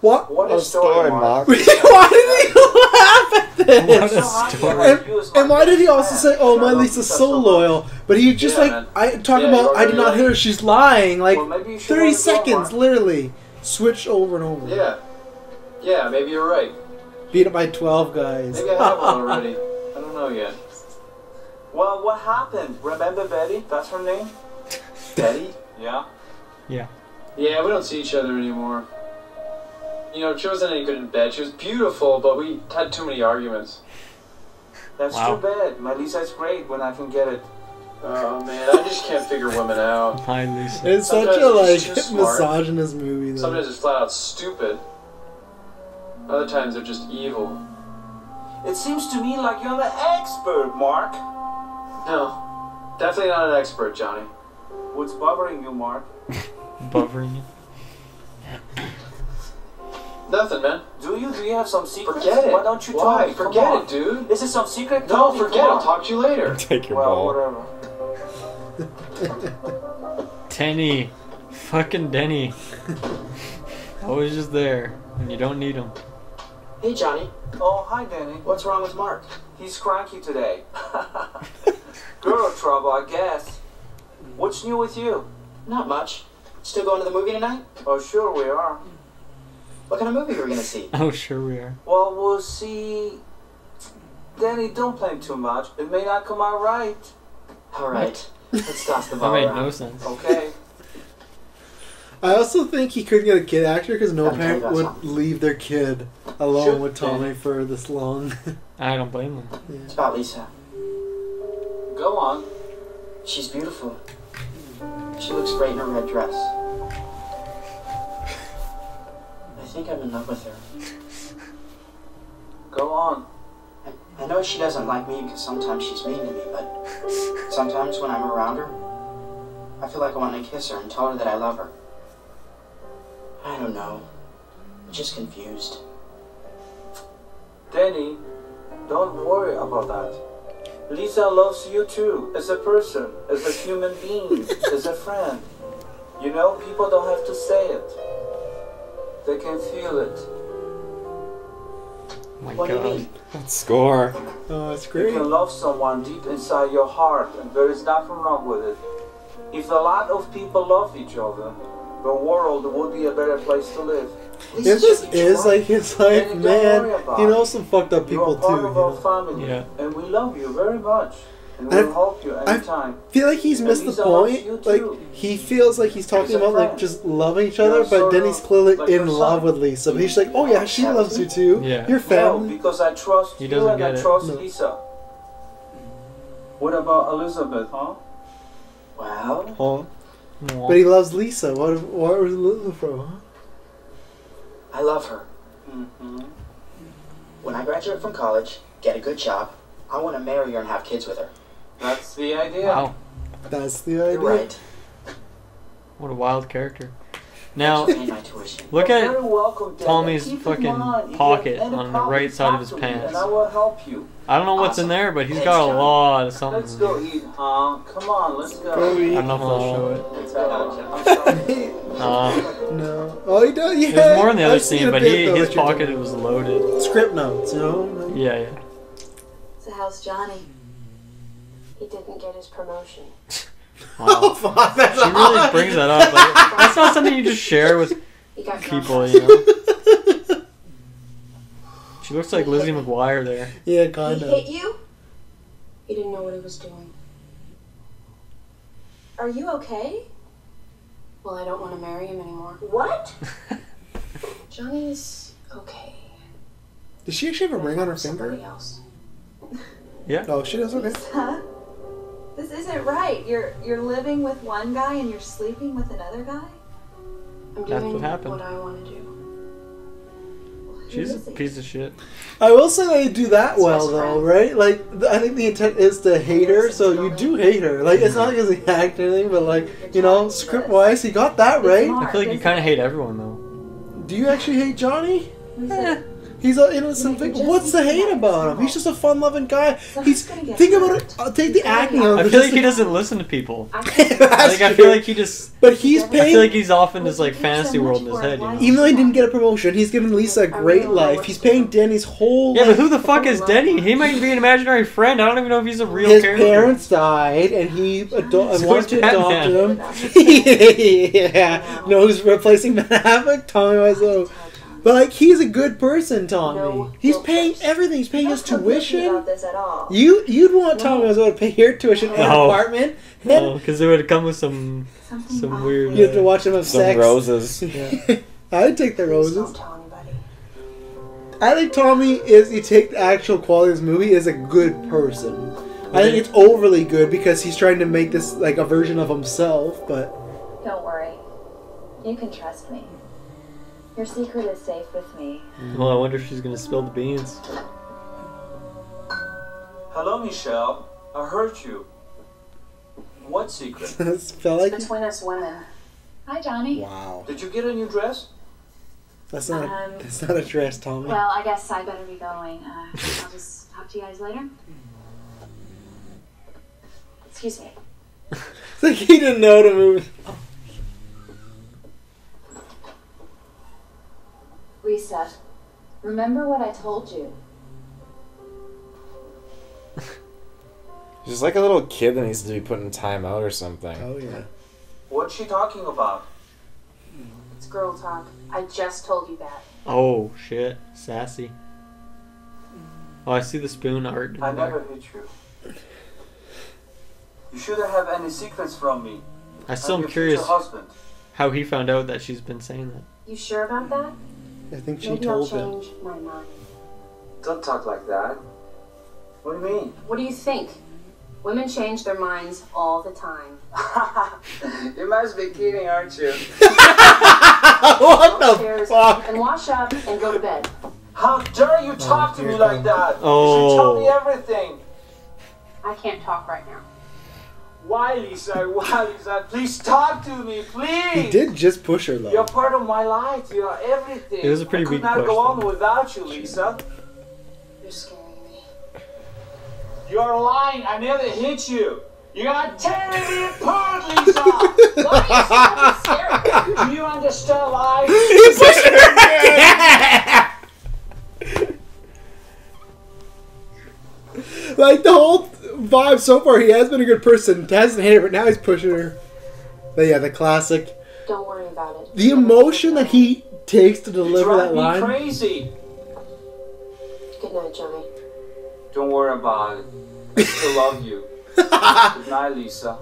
What? What a story, Mark. Why did he laugh at this? What a story. And why did he also say, "Oh, my Lisa's so loyal"? But he just talking about, "I did not hit her. She's lying." Like Well, maybe you should 30 let it go, seconds, Mark. literally, switched over and over. Yeah, maybe you're right. Beat up by 12 guys. Maybe I have one already. I don't know yet. Well, what happened? Remember Betty? That's her name? Betty? Yeah? Yeah. Yeah, we don't see each other anymore. You know, she wasn't any good in bed. She was beautiful, but we had too many arguments. That's Wow. too bad. My Lisa's great when I can get it. Oh, man, I just can't figure women out. Hi, Lisa. It's such Sometimes a it's too smart. misogynist movie. Though. Sometimes it's flat out stupid. Other times they're just evil. It seems to me like you're the expert, Mark. No, definitely not an expert, Johnny. What's bothering you, Mark? Buffering. Nothing, man. Do you have some secrets? Forget it. Why don't you tell me? Forget it, dude. Is it some secret? No, forget it. I'll talk to you later. Take your ball. Whatever. Denny. Fucking Denny. Always just there when you don't need him. Hey, Johnny. Oh, hi, Danny. What's wrong with Mark? He's cranky today. Girl trouble, I guess. What's new with you? Not much. Still going to the movie tonight? Oh, sure we are. What kind of movie are we going to see? Oh, sure we are. Well, we'll see. Danny, don't blame too much. It may not come out right. All right. Let's toss the That ball made around. no sense. Okay. I also think he couldn't get a kid actor because no Okay, parent that's would fine. leave their kid alone Sure, with Tommy Danny. for this long. I don't blame him. It's about Lisa. Go on. She's beautiful. She looks great in a red dress. I think I'm in love with her. Go on. I know she doesn't like me because sometimes she's mean to me, but sometimes when I'm around her, I feel like I want to kiss her and tell her that I love her. I don't know. I'm just confused. Danny, don't worry about that. Lisa loves you too, as a person, as a human being, as a friend. You know, people don't have to say it. They can feel it. Oh my What do you god. mean? Score. Oh, that's You great. can love someone deep inside your heart, and there is nothing wrong with it. If a lot of people love each other, the world would be a better place to live. If this is like his life, Danny, don't man, worry about he it. knows some fucked up You people are part too. of You our know? family, Yeah. and we love you very much, and I- we'll help you anytime. Feel like he's And missed the Lisa loves point. you Like too. he feels like he's talking As a about like friend. just loving each You're other, but sort then of he's clearly like in your love son. with Lisa. But he's like, oh yeah, she loves you too. Yeah. Your No, family. because I trust He you doesn't and I get it. trust No. Lisa. What about Elizabeth, huh? Well, Oh, Mwah. but he loves Lisa. What was Lisa from? Huh? I love her. Mm-hmm. When I graduate from college, get a good job, I want to marry her and have kids with her. That's the idea. Wow. That's the You're idea. right. What a wild character. Now, Pay my tuition. look You're at very welcome, Dad. Tommy's Keep in fucking mind, if pocket you have any on the problem, right side of talk his to me, pants. And I will help you. I don't know what's in Awesome. there, but he's Thanks, got a John. lot of something. Let's go eat, huh? Come on, let's go. Go I eat. don't know if I'll show it. Let's go. I'm sorry. No. Oh, he does. Yeah. There's more in the other I've seen scene, a but bit, though, his that you're pocket doing. was loaded. Script notes, you know. Yeah, yeah. So how's Johnny? He didn't get his promotion. Oh, Wow. fuck, that's She really brings that up. Like, that's not something you just share with He got people, girlfriends. you know. She looks like Lizzie McGuire there. Yeah, He kind hit of. you? He didn't know what he was doing. Are you okay? Well, I don't want to marry him anymore. What? Johnny's okay. Does she actually have a ring on her Somebody finger? else. Yeah. Oh, she does. Okay. Lisa, this isn't right. You're living with one guy and you're sleeping with another guy? I'm That's doing what happened. what I want to do. Who She's is a he? piece of shit. I will say they do that It's well, best though, friend. right? Like, I think the intent is to hate her, so you do hate her. Like, it's not because he hacked or anything, but like, you know, script-wise, he got that It's right. Mark, I feel like you isn't kind of it? hate everyone, though. Do you actually hate Johnny? Lisa, He's an innocent You're thing. just What's the hate nice. about him? He's just a fun-loving guy. Someone's He's gonna get think about hurt. it. I'll take the acting out I of it. feel like just- he doesn't listen to people. That's Like, I feel true. like he just. But he's I paying. feel like he's off in this like fantasy world in his head, you know. Even though he didn't get a promotion, he's giving Lisa a great life. He's paying Denny's whole Yeah, life. but who the fuck is Denny? He might be an imaginary friend. I don't even know if he's a real His character. parents died, and he So wanted to adopt Batman. him. Yeah, no, who's replacing Ben Affleck? Tommy Wiseau. But like, he's a good person, Tommy. No He's guilt paying trips. everything. He's paying I'm his not so guilty tuition. about this at all. You'd want Tommy Wiseau to pay your tuition and No. apartment. No, because it would come with some Something off. weird. You have to watch him have Some sex. roses. I'd take the Please roses. don't tell anybody. I think Tommy is. You take the actual quality of this movie is a good person. I think it's overly good because he's trying to make this like a version of himself, but. Don't worry. You can trust me. Your secret is safe with me. Well, I wonder if she's gonna spill the beans. Hello, Michelle. I heard you. What secret? Felt like Between us women. Hi, Johnny. Wow. Did you get a new dress? That's not a dress, Tommy. Well, I guess I better be going. I'll just talk to you guys later. Excuse me. It's like he didn't know to move. Lisa, remember what I told you? She's like a little kid that needs to be put in timeout or something. Oh, yeah. What's she talking about? It's girl talk. I just told you that. Oh, shit. Sassy. Oh, I see the spoon art. I never hit you. You shouldn't have any secrets from me. I still am curious how he found out that she's been saying that. You sure about that? I think she Maybe told I'll him. change my mind. Don't talk like that. What do you mean? What do you think? Women change their minds all the time. You must be kidding, aren't you? What the fuck? And wash up and go to bed. How dare you talk to me like that? Oh. You should tell me everything. I can't talk right now. Why, Lisa? Why, Lisa? Please talk to me, please. He did just push her, though. You're part of my life. You are everything. It was a pretty I weak could not push, go on though. without you, Lisa. You're scaring me. You're lying. I never hit you. You are tearing me apart, Lisa. Why are you so scared? Do you understand life? He pushed her again! Like, the whole vibe so far, he has been a good person. Hasn't hit her, but now he's pushing her. But yeah, the classic. Don't worry about it. The emotion that he takes to deliver that line. You drive me crazy. Good night, Johnny. Don't worry about it. I still love you. Good night, Lisa.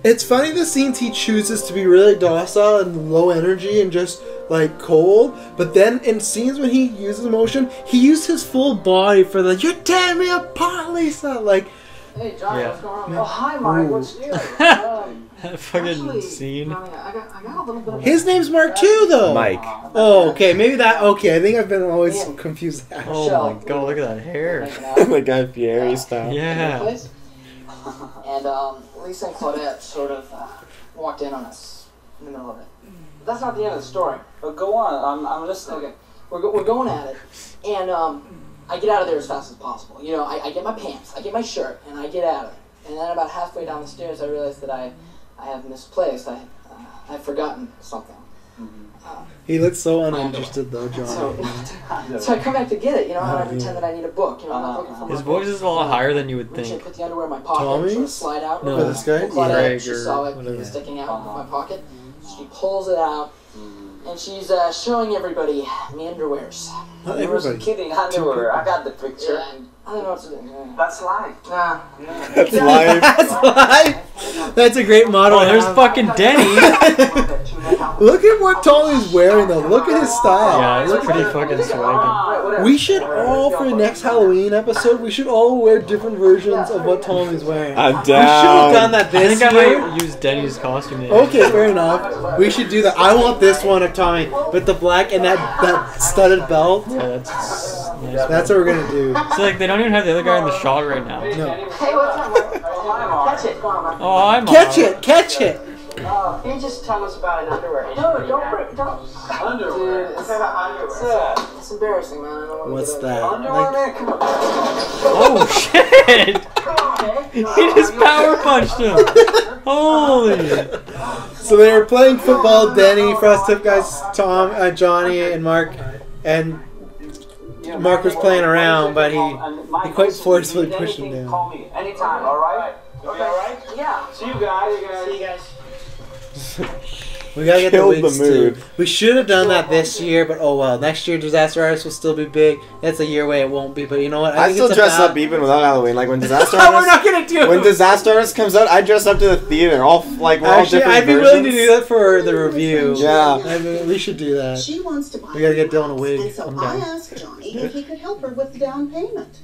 It's funny the scenes he chooses to be really docile and low energy and just like cold, but then in scenes when he uses emotion, he used his full body for the "you're tearing me apart, Lisa." Like, hey, Johnny, Yeah. what's going on? Oh, hi, Mike. What's new? That fucking scene. I got a little bit of... his name's Mark too, though. Mike. Oh, okay, maybe that. Okay, I think I've been always confused. That. Oh my god, look at that hair. The Guy Fieri style. Yeah. And Lisa and Claudette sort of walked in on us in the middle of it. That's not the end of the story. But go on, I'm listening. Okay, we're going at it, and I get out of there as fast as possible. You know, I get my pants, I get my shirt, and I get out of there. And then about halfway down the stairs, I realized that I have misplaced. I've forgotten something. He looks so uninterested, though, John. So I come back to get it, you know, and I pretend that I need a book. You know, I'm not looking for my His book. voice is a lot higher than you would I think. put the underwear in my pocket and sort of slide out. No, this guy? Claudette, Greg she or saw it whatever. sticking out of my pocket. She pulls it out, and she's showing everybody my underwears. Not You was everybody. kidding, underwear. I got the picture. Yeah, I don't know what to do. That's life. Nah. That's live. That's life. That's a great motto. Oh, there's fucking Denny. Look at what Tommy's wearing, though. Look at his style. Yeah, it's pretty fucking swaggin'. We should all, for the next Halloween episode, we should all wear different versions of what Tommy's wearing. I'm We should have down. done that I this think I year. might use Denny's costume. Okay, fair enough. We should do that. I want this one of Tommy with the black and that studded belt. Yeah, that's nice. That's what we're gonna do. So like they don't even have the other guy in the shot right now. No. Hey, what's up, Mark? Catch it. Go on, Mark. Oh, I'm Catch it! Catch it! Can you just tell us about an underwear issue? Underwear. Dude, it's embarrassing, man. I don't want What's to that? Underwear, Like, man, come on. Oh shit! He just power punched him. Holy! so they were playing football. Denny, Frost Tip guys, Tom, Johnny, and Mark, and Mark was playing around, but he quite forcefully pushed him down. Call me anytime, alright? Okay, alright? Yeah. See you guys. See you guys. We gotta get the Killed the wigs mood. too. We should have done that this year, but oh well. Next year, Disaster Artist will still be big. That's a year away. It won't be, but you know what? I think still it's dress about- up even without Halloween. Like when Disaster We're Artist, not gonna do it. when Disaster Artist comes out, I dress up to the theater. All like we're all Actually, different I'd be versions. willing to do that for the review. Yeah. I mean, we should do that. She wants to buy We gotta get Dylan a house, wig. And so I'm I down. asked Johnny if he could help her with the down payment.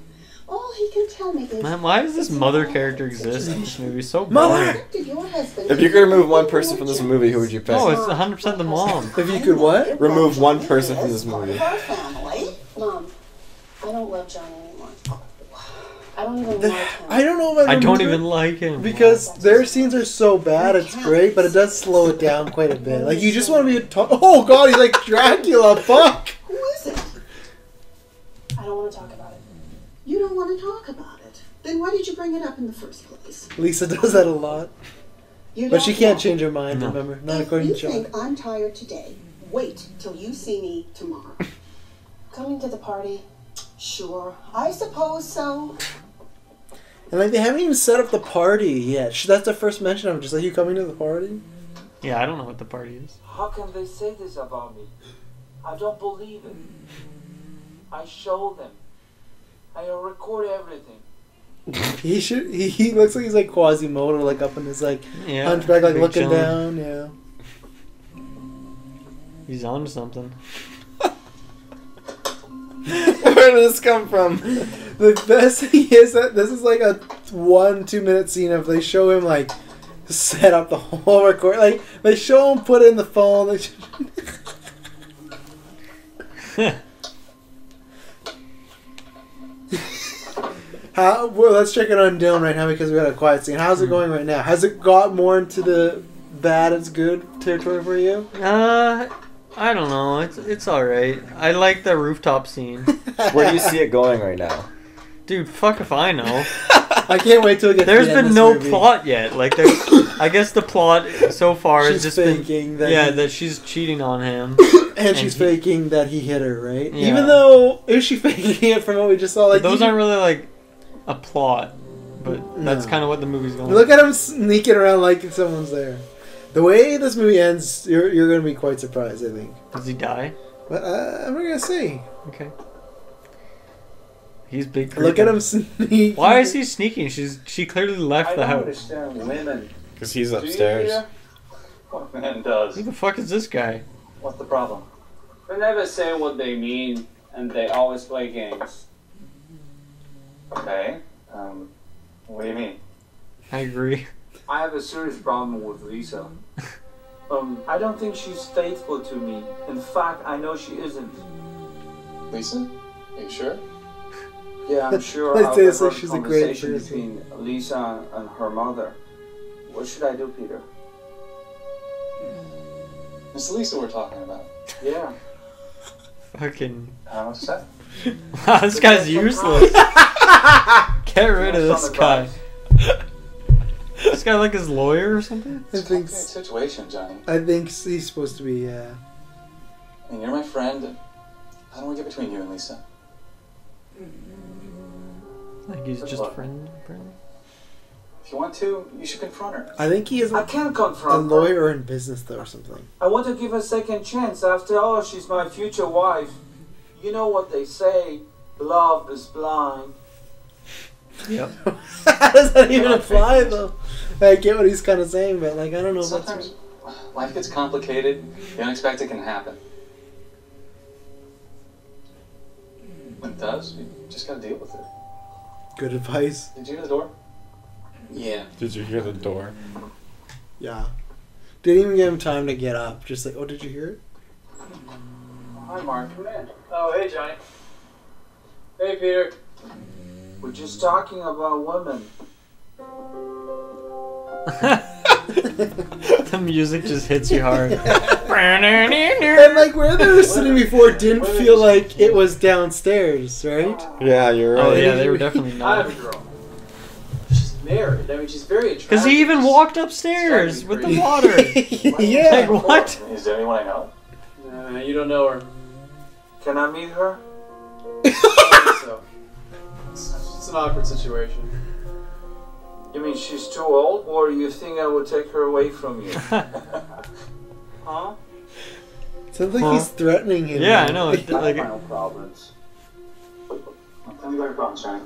All he can tell me is... Man, why does this mother character exist in this movie? It's so Mother! boring. If you could remove one person from this movie, who would you pick? Oh, it's 100% the mom. If you could what? Remove one person from this movie. Her family. Mom, I don't love Johnny anymore. I I don't even like him. I don't know if I don't even like him. Because their scenes are so bad, it's great, but it does slow it down quite a bit. Like, you just want to be oh god, he's like Dracula, fuck! Who is it? I don't want to talk about it. You don't want to talk about it. Then why did you bring it up in the first place? Lisa does that a lot. You But she don't can't know. change her mind, remember? Not If according you to John. think I'm tired today, wait till you see me tomorrow. Coming to the party. Sure, I suppose so. And like, they haven't even set up the party yet. That's the first mention of it. Just like, you coming to the party? Yeah, I don't know what the party is. How can they say this about me? I don't believe it. I show them. I record everything. He looks like he's like Quasimodo, like up in his like hunchback, like looking down. Yeah. He's on to something. Where did this come from? The best thing is that this is like a 1-2 minute scene of they show him like set up the whole record. Like they show him put in the phone. Well, let's check it on Dylan right now because we got a quiet scene. How's it going right now? Has it got more into the bad it's good territory for you? I don't know. It's all right. I like the rooftop scene. Where do you see it going right now? Dude, fuck if I know. I can't wait till it gets. There's been no plot yet. Like, I guess the plot so far she's has just faking been that she's cheating on him, and she's faking that he hit her, right? Yeah. Even though is she faking it from what we just saw? Like those aren't really like a plot, but that's kind of what the movie's going. Look at him sneaking around like someone's there. The way this movie ends, you're going to be quite surprised, I think. Does he die? But I'm not going to say. Okay. He's big. Look at him sneak. Why is he sneaking? She clearly left the house. I don't understand women. Because he's upstairs. What man does? Who the fuck is this guy? What's the problem? They never say what they mean, and they always play games. Okay. What do you mean? I agree. I have a serious problem with Lisa. I don't think she's faithful to me. In fact, I know she isn't. Lisa? Are you sure? Yeah, I'm sure. Let's I'll say have so a she's a great conversation person. between Lisa and her mother. What should I do, Peter? It's Lisa we're talking about. Yeah. Fucking. How much that? Wow, this guy's useless. Get rid of this guy. This guy like his lawyer or something? I think situation, Johnny. I think he's supposed to be, yeah. I mean, you're my friend, and I don't want to get between you and Lisa. Like he's just a friend, apparently. If you want to, you should confront her. I think he is I can't a confront her. lawyer in business, though, or something. I want to give her a second chance. After all, she's my future wife. You know what they say, love is blind. Yep. How does that even apply, though? I get what he's kind of saying, but, like, I don't know if that's... Sometimes life gets complicated. The unexpected can happen. When it does, you just gotta deal with it. Good advice. Did you hear the door? Yeah. Did you hear the door? Yeah. Didn't even give him time to get up. Just like, oh, did you hear it? Hi, Mark. Come in. Oh, hey, Johnny. Hey, Peter. We're just talking about women. The music just hits you hard. And like where they were sitting before didn't feel like it was downstairs, right? Yeah, you're right. Oh yeah, they were definitely I not. have a girl. She's married. I mean, she's very attractive. Because he even walked upstairs with the water. Yeah. Like what? Is there anyone I know? You don't know her. Can I meet her? I don't think so. It's an awkward situation. You mean she's too old, or you think I would take her away from you? Huh? Sounds like he's threatening him. Yeah, I know. I have my own problems. Tell me about your problems, Johnny.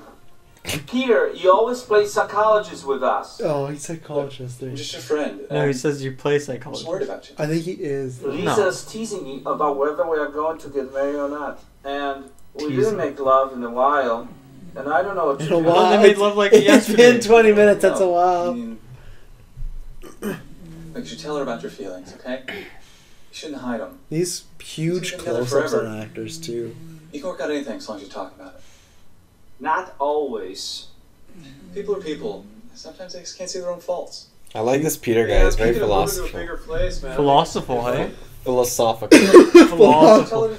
Peter, you always play psychologist with us. Oh, he's a psychologist. I'm just your friend. No, he says you play I'm just psychologist. worried about you. I think he is. Lisa's teasing me about whether we are going to get married or not. And we Teasing. didn't make love in a while. And I don't know what to In a do. while. They made love like It's yesterday. been 20 minutes. That's a No, I while. mean, like, you should tell her about your feelings, okay? You shouldn't hide them. These huge He's been together close-ups forever. on actors too. You can work out anything as long as you talk about it. Not always. People are people. Sometimes they just can't see their own faults. I like this Peter guy. He's very philosophical. Philosophical, hey? Philosophical.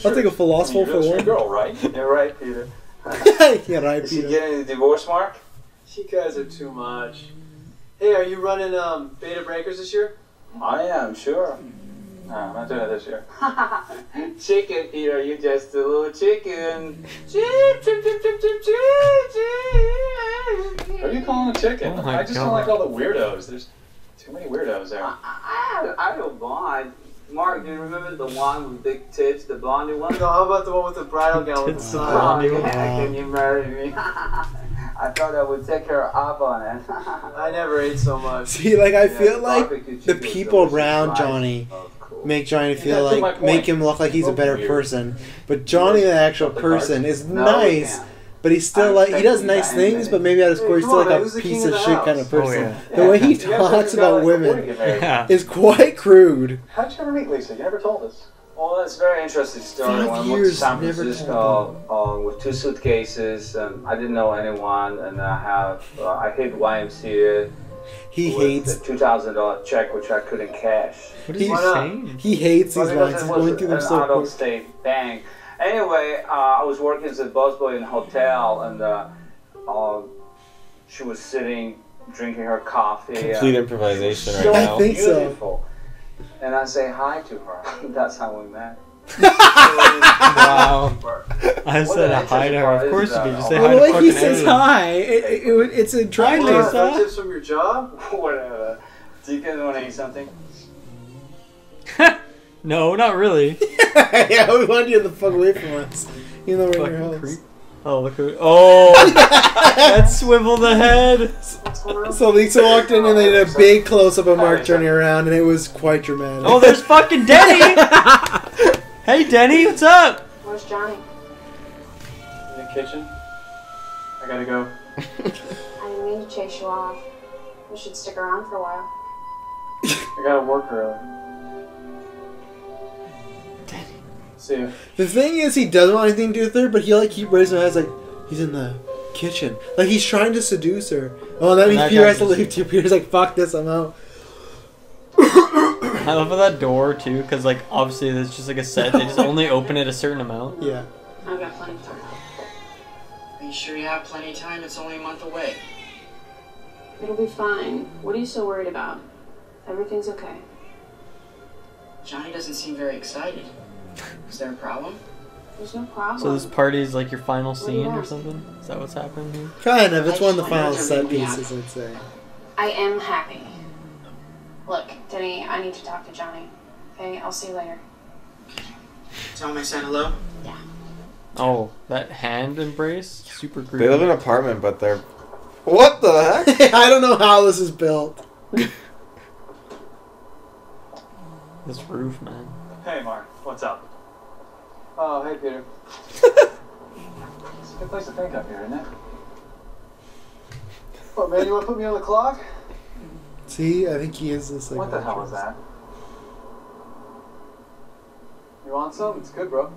I'll take a philosophical for one. Girl, right? You're right, Peter. Yeah, right, Is Peter. she getting a divorce, Mark? You guys are too much. Hey, are you running beta breakers this year? I am, sure. No, I'm not doing it this year. Chicken, Peter, you just a little chicken. Chip, chip, chip, chip, chip, chip, chip. What are you calling a chicken? Oh my I just God. don't like all the weirdos. There's too many weirdos there. I don't mind. Mark, do you remember the one with big tits, the blondie one? No, how about the one with the bridal gown with the Tits, sign? blondie. Can you marry me? I thought I would take her up on it. I never ate so much. See, like, I feel like barbecue the chicken people was around always Johnny Oh, cool. make Johnny feel that's my like, point. make him look like he's a better Weird. person. But Johnny, the actual The cards? person, is No, we nice. can't. But he's still I'm like, he does expecting nice that any things, minute. but maybe at his Hey, core he's come still on, man, like a who's the piece king of of the shit kind of house? person. yeah. The way he You have to talks figure out, about like, before you women get married. Yeah. is quite crude. How'd you ever meet Lisa? You never told us. Well, that's a very interesting story. 5 When I moved to years, San never Francisco with 2 suitcases, and I didn't know anyone, and I hit YMCA He with hates. a $2,000 check, which I couldn't cash. What is he He's- saying? He hates Well, these because lines. it He's was going through them an so quick. out-of-state bank. Anyway, I was working as a busboy in a hotel, and she was sitting, drinking her coffee. Complete improvisation right so now. I think so. beautiful. And I say hi to her. That's how we met. Wow. I What said the a hi to her. Of interesting course part you is, did. You say Well, hi the to way fucking he says everyone. hi, it's a dry Hi, place. Lisa. Tips from your job? Whatever. Do you guys want to eat something? No, not really. Yeah, we wanted you to fuck away from us. You know we're in your Fucking house. creep. Oh, look who. Oh! That swivel the head! So Lisa walked in and they did a big close up of Mark turning around, and it was quite dramatic. Oh, there's fucking Denny! Hey, Denny, what's up? Where's Johnny? In the kitchen? I gotta go. I didn't mean to chase you off. We should stick around for a while. I gotta work early. See ya. The thing is, he doesn't want anything to do with her, but he'll like keep raising her eyes like, he's in the kitchen. Like, he's trying to seduce her. Oh, that means That Peter guy has to just- leave too. Peter's like, fuck this, I'm out. I love that door, too, because, like, obviously there's just, like, a set. They just only open it a certain amount. Yeah. I've got plenty of time. Are you sure you have plenty of time? It's only a month away. It'll be fine. What are you so worried about? Everything's okay. Johnny doesn't seem very excited. Is there a problem? There's no problem. So this party is, like, your final What do you scene or want? something? Is that what's happening here? Kind of. It's I one of the just final wanted to set be happy. pieces, I'd say. I am happy. Look, Denny, I need to talk to Johnny. Okay, I'll see you later. Tell him I said hello. Oh, that hand embrace? Super creepy. They live in an apartment, but they're... What the heck? I don't know how this is built. This roof, man. Hey, Mark. What's up? Oh, hey, Peter. It's a good place to think up here, isn't it? What, man, you wanna put me on the clock? See, I think he is this like. What the hell is that? You want some? It's good, bro.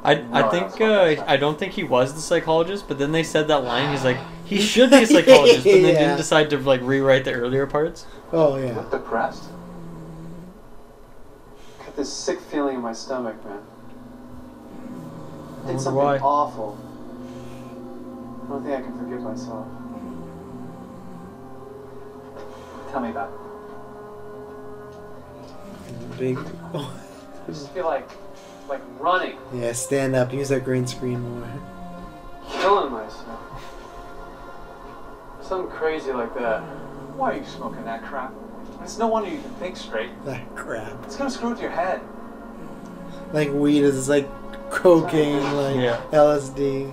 I No, think that's not I don't think he was the psychologist, but then they said that line. He's like, he should be a psychologist, but then Yeah. didn't decide to like rewrite the earlier parts. Oh yeah. Look depressed. Got this sick feeling in my stomach, man. I Did wonder something why. awful. I don't think I can forgive myself. Tell me about it. Big. I just feel like running, Yeah, stand up. Use that green screen more. killing myself. Something crazy like that. Why are you smoking that crap? It's no wonder you can think straight. That crap. It's gonna screw with your head. Like weed is like cocaine, like Yeah. LSD.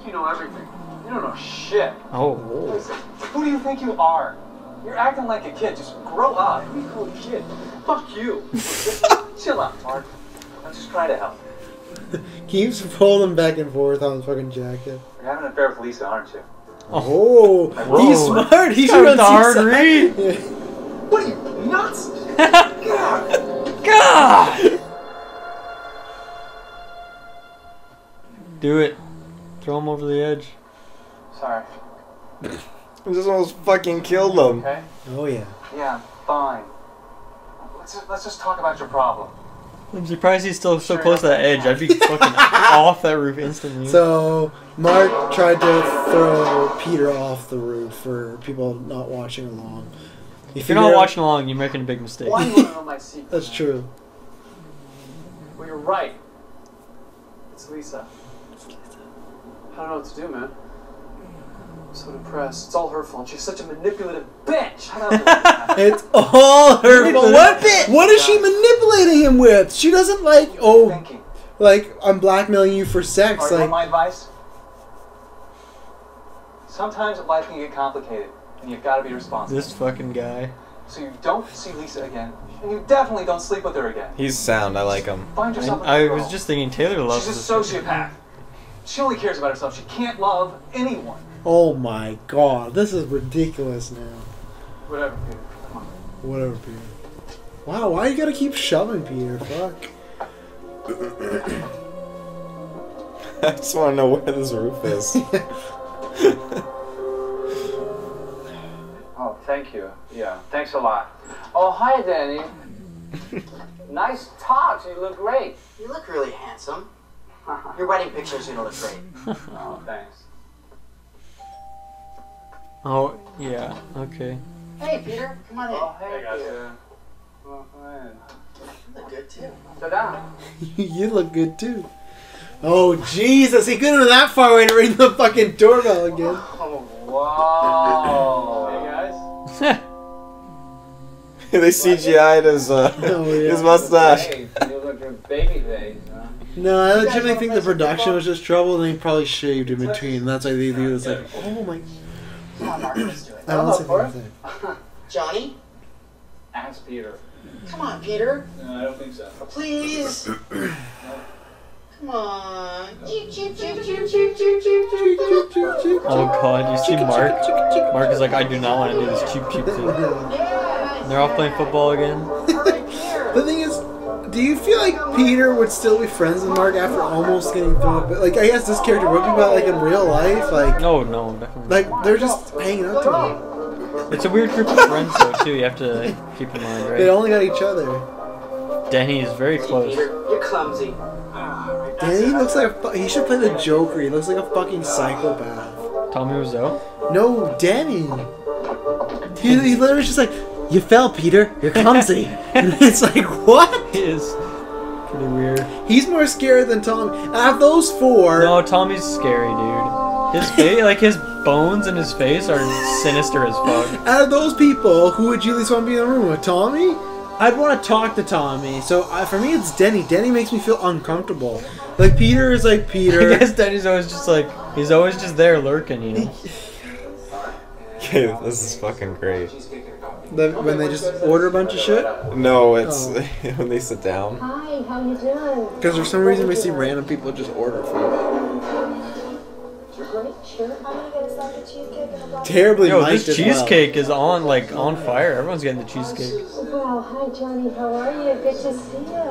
You know everything. You don't know shit. Oh, Listen, who do you think you are? You're acting like a kid. Just grow up. Be a cool kid. Fuck you. Chill out, Mark. I'm just trying to help. Keeps pulling back and forth on his fucking jacket. You're having an affair with Lisa, aren't you? Oh, Whoa. he's smart. He He's should got have the hard read. Yeah. What are you, nuts? God! Do it. Throw him over the edge. Sorry. This almost fucking killed him. Okay? Oh yeah. Yeah, fine. Let's just talk about your problem. I'm surprised he's still so close to that edge. I'd be fucking off that roof instantly. So Mark tried to throw Peter off the roof for people not watching along. If you're not watching along, you're making a big mistake. Why do you want to know my secret? That's true. Well, you're right. It's Lisa. I don't know what to do, man. I'm so depressed. It's all her fault. She's such a manipulative bitch. Shut up. It's all her fault. What is she manipulating him with? She doesn't like I'm blackmailing you for sex. Alright, want my advice? Sometimes life can get complicated, and you've got to be responsible. This fucking guy. So you don't see Lisa again, and you definitely don't sleep with her again. He's sound. I like him. Find yourself a I girl. was just thinking Taylor loves She's this a sociopath. She only cares about herself. She can't love anyone. Oh my god, this is ridiculous now. Whatever, Peter. Come on. Whatever, Peter. Wow, why you gotta keep shoving, Peter? Fuck. I just want to know where this roof is. Oh, thank you. Yeah, thanks a lot. Oh, hi, Danny. Nice talks. You look great. You look really handsome. Your wedding pictures, you don't look great. Oh, thanks. Oh, yeah, okay. Hey, Peter, come on in. Oh, hey, Peter. Well, man. You look good, too. Sit down. You look good too. Oh Jesus, he couldn't have that far away to ring the fucking doorbell again. Oh, wow. Hey, guys. They CGI'd his mustache. Hey, you look a baby face, huh? No, I legitimately think the production was just trouble, and he probably shaved in between. That's why they do this. Like, oh my. Come on, Mark, let's do it. I don't say anything. Johnny? Ask Peter. Come on, Peter. No, I don't think so. Please. Come on. Oh god, you see Mark? Mark is like, I do not want to do this cheap thing. And they're all playing football again. The thing is, do you feel like Peter would still be friends with Mark after almost getting thrown a bit? Like, I guess this character would be, but like in real life, like... No, definitely. Like, they're just hanging out together. It's a weird group of friends, though, too. You have to keep in mind, right? They only got each other. Danny is very close. You're clumsy. Danny looks like he should play the Joker. He looks like a fucking psychopath. Tommy Wiseau? No, Danny. He literally just like, you fell, Peter. You're clumsy. And it's like, what? He is pretty weird. He's more scary than Tommy. Out of those four... No, Tommy's scary, dude. His face, like his bones in his face are sinister as fuck. Out of those people, who would you least want to be in the room with? Tommy? I'd want to talk to Tommy. So for me, it's Denny. Denny makes me feel uncomfortable. Like Peter is like Peter. I guess Denny's always just like, he's always just there lurking, you know. Okay, this is fucking great. When they just order a bunch of shit? No, it's when they sit down. Hi, how you doing? Because for some reason we see random people just order food. Great shirt. I'm gonna get a slice of cheesecake and a block. Terribly Yo, mic'd this as well. cheesecake is on fire. Everyone's getting the cheesecake. Well, hi Johnny, how are you? Good to see you.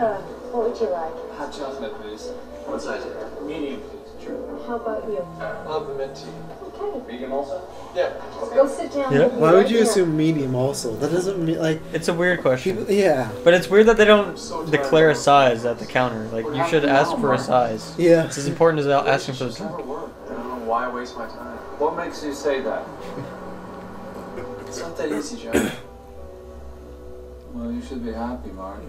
What would you like? Hot chocolate, please. What size? Medium, please. Sure. How about you? I'll have the mint tea. Okay. Medium also? Yeah. Go sit down. Yeah. Why would you assume medium also? That doesn't mean like... It's a weird question. Yeah. But it's weird that they don't declare a size at the counter. Like, you should ask for a size. Yeah. It's as important as asking for the drink. I don't know why waste my time. What makes you say that? It's not that easy, John. Well, you should be happy, Mark.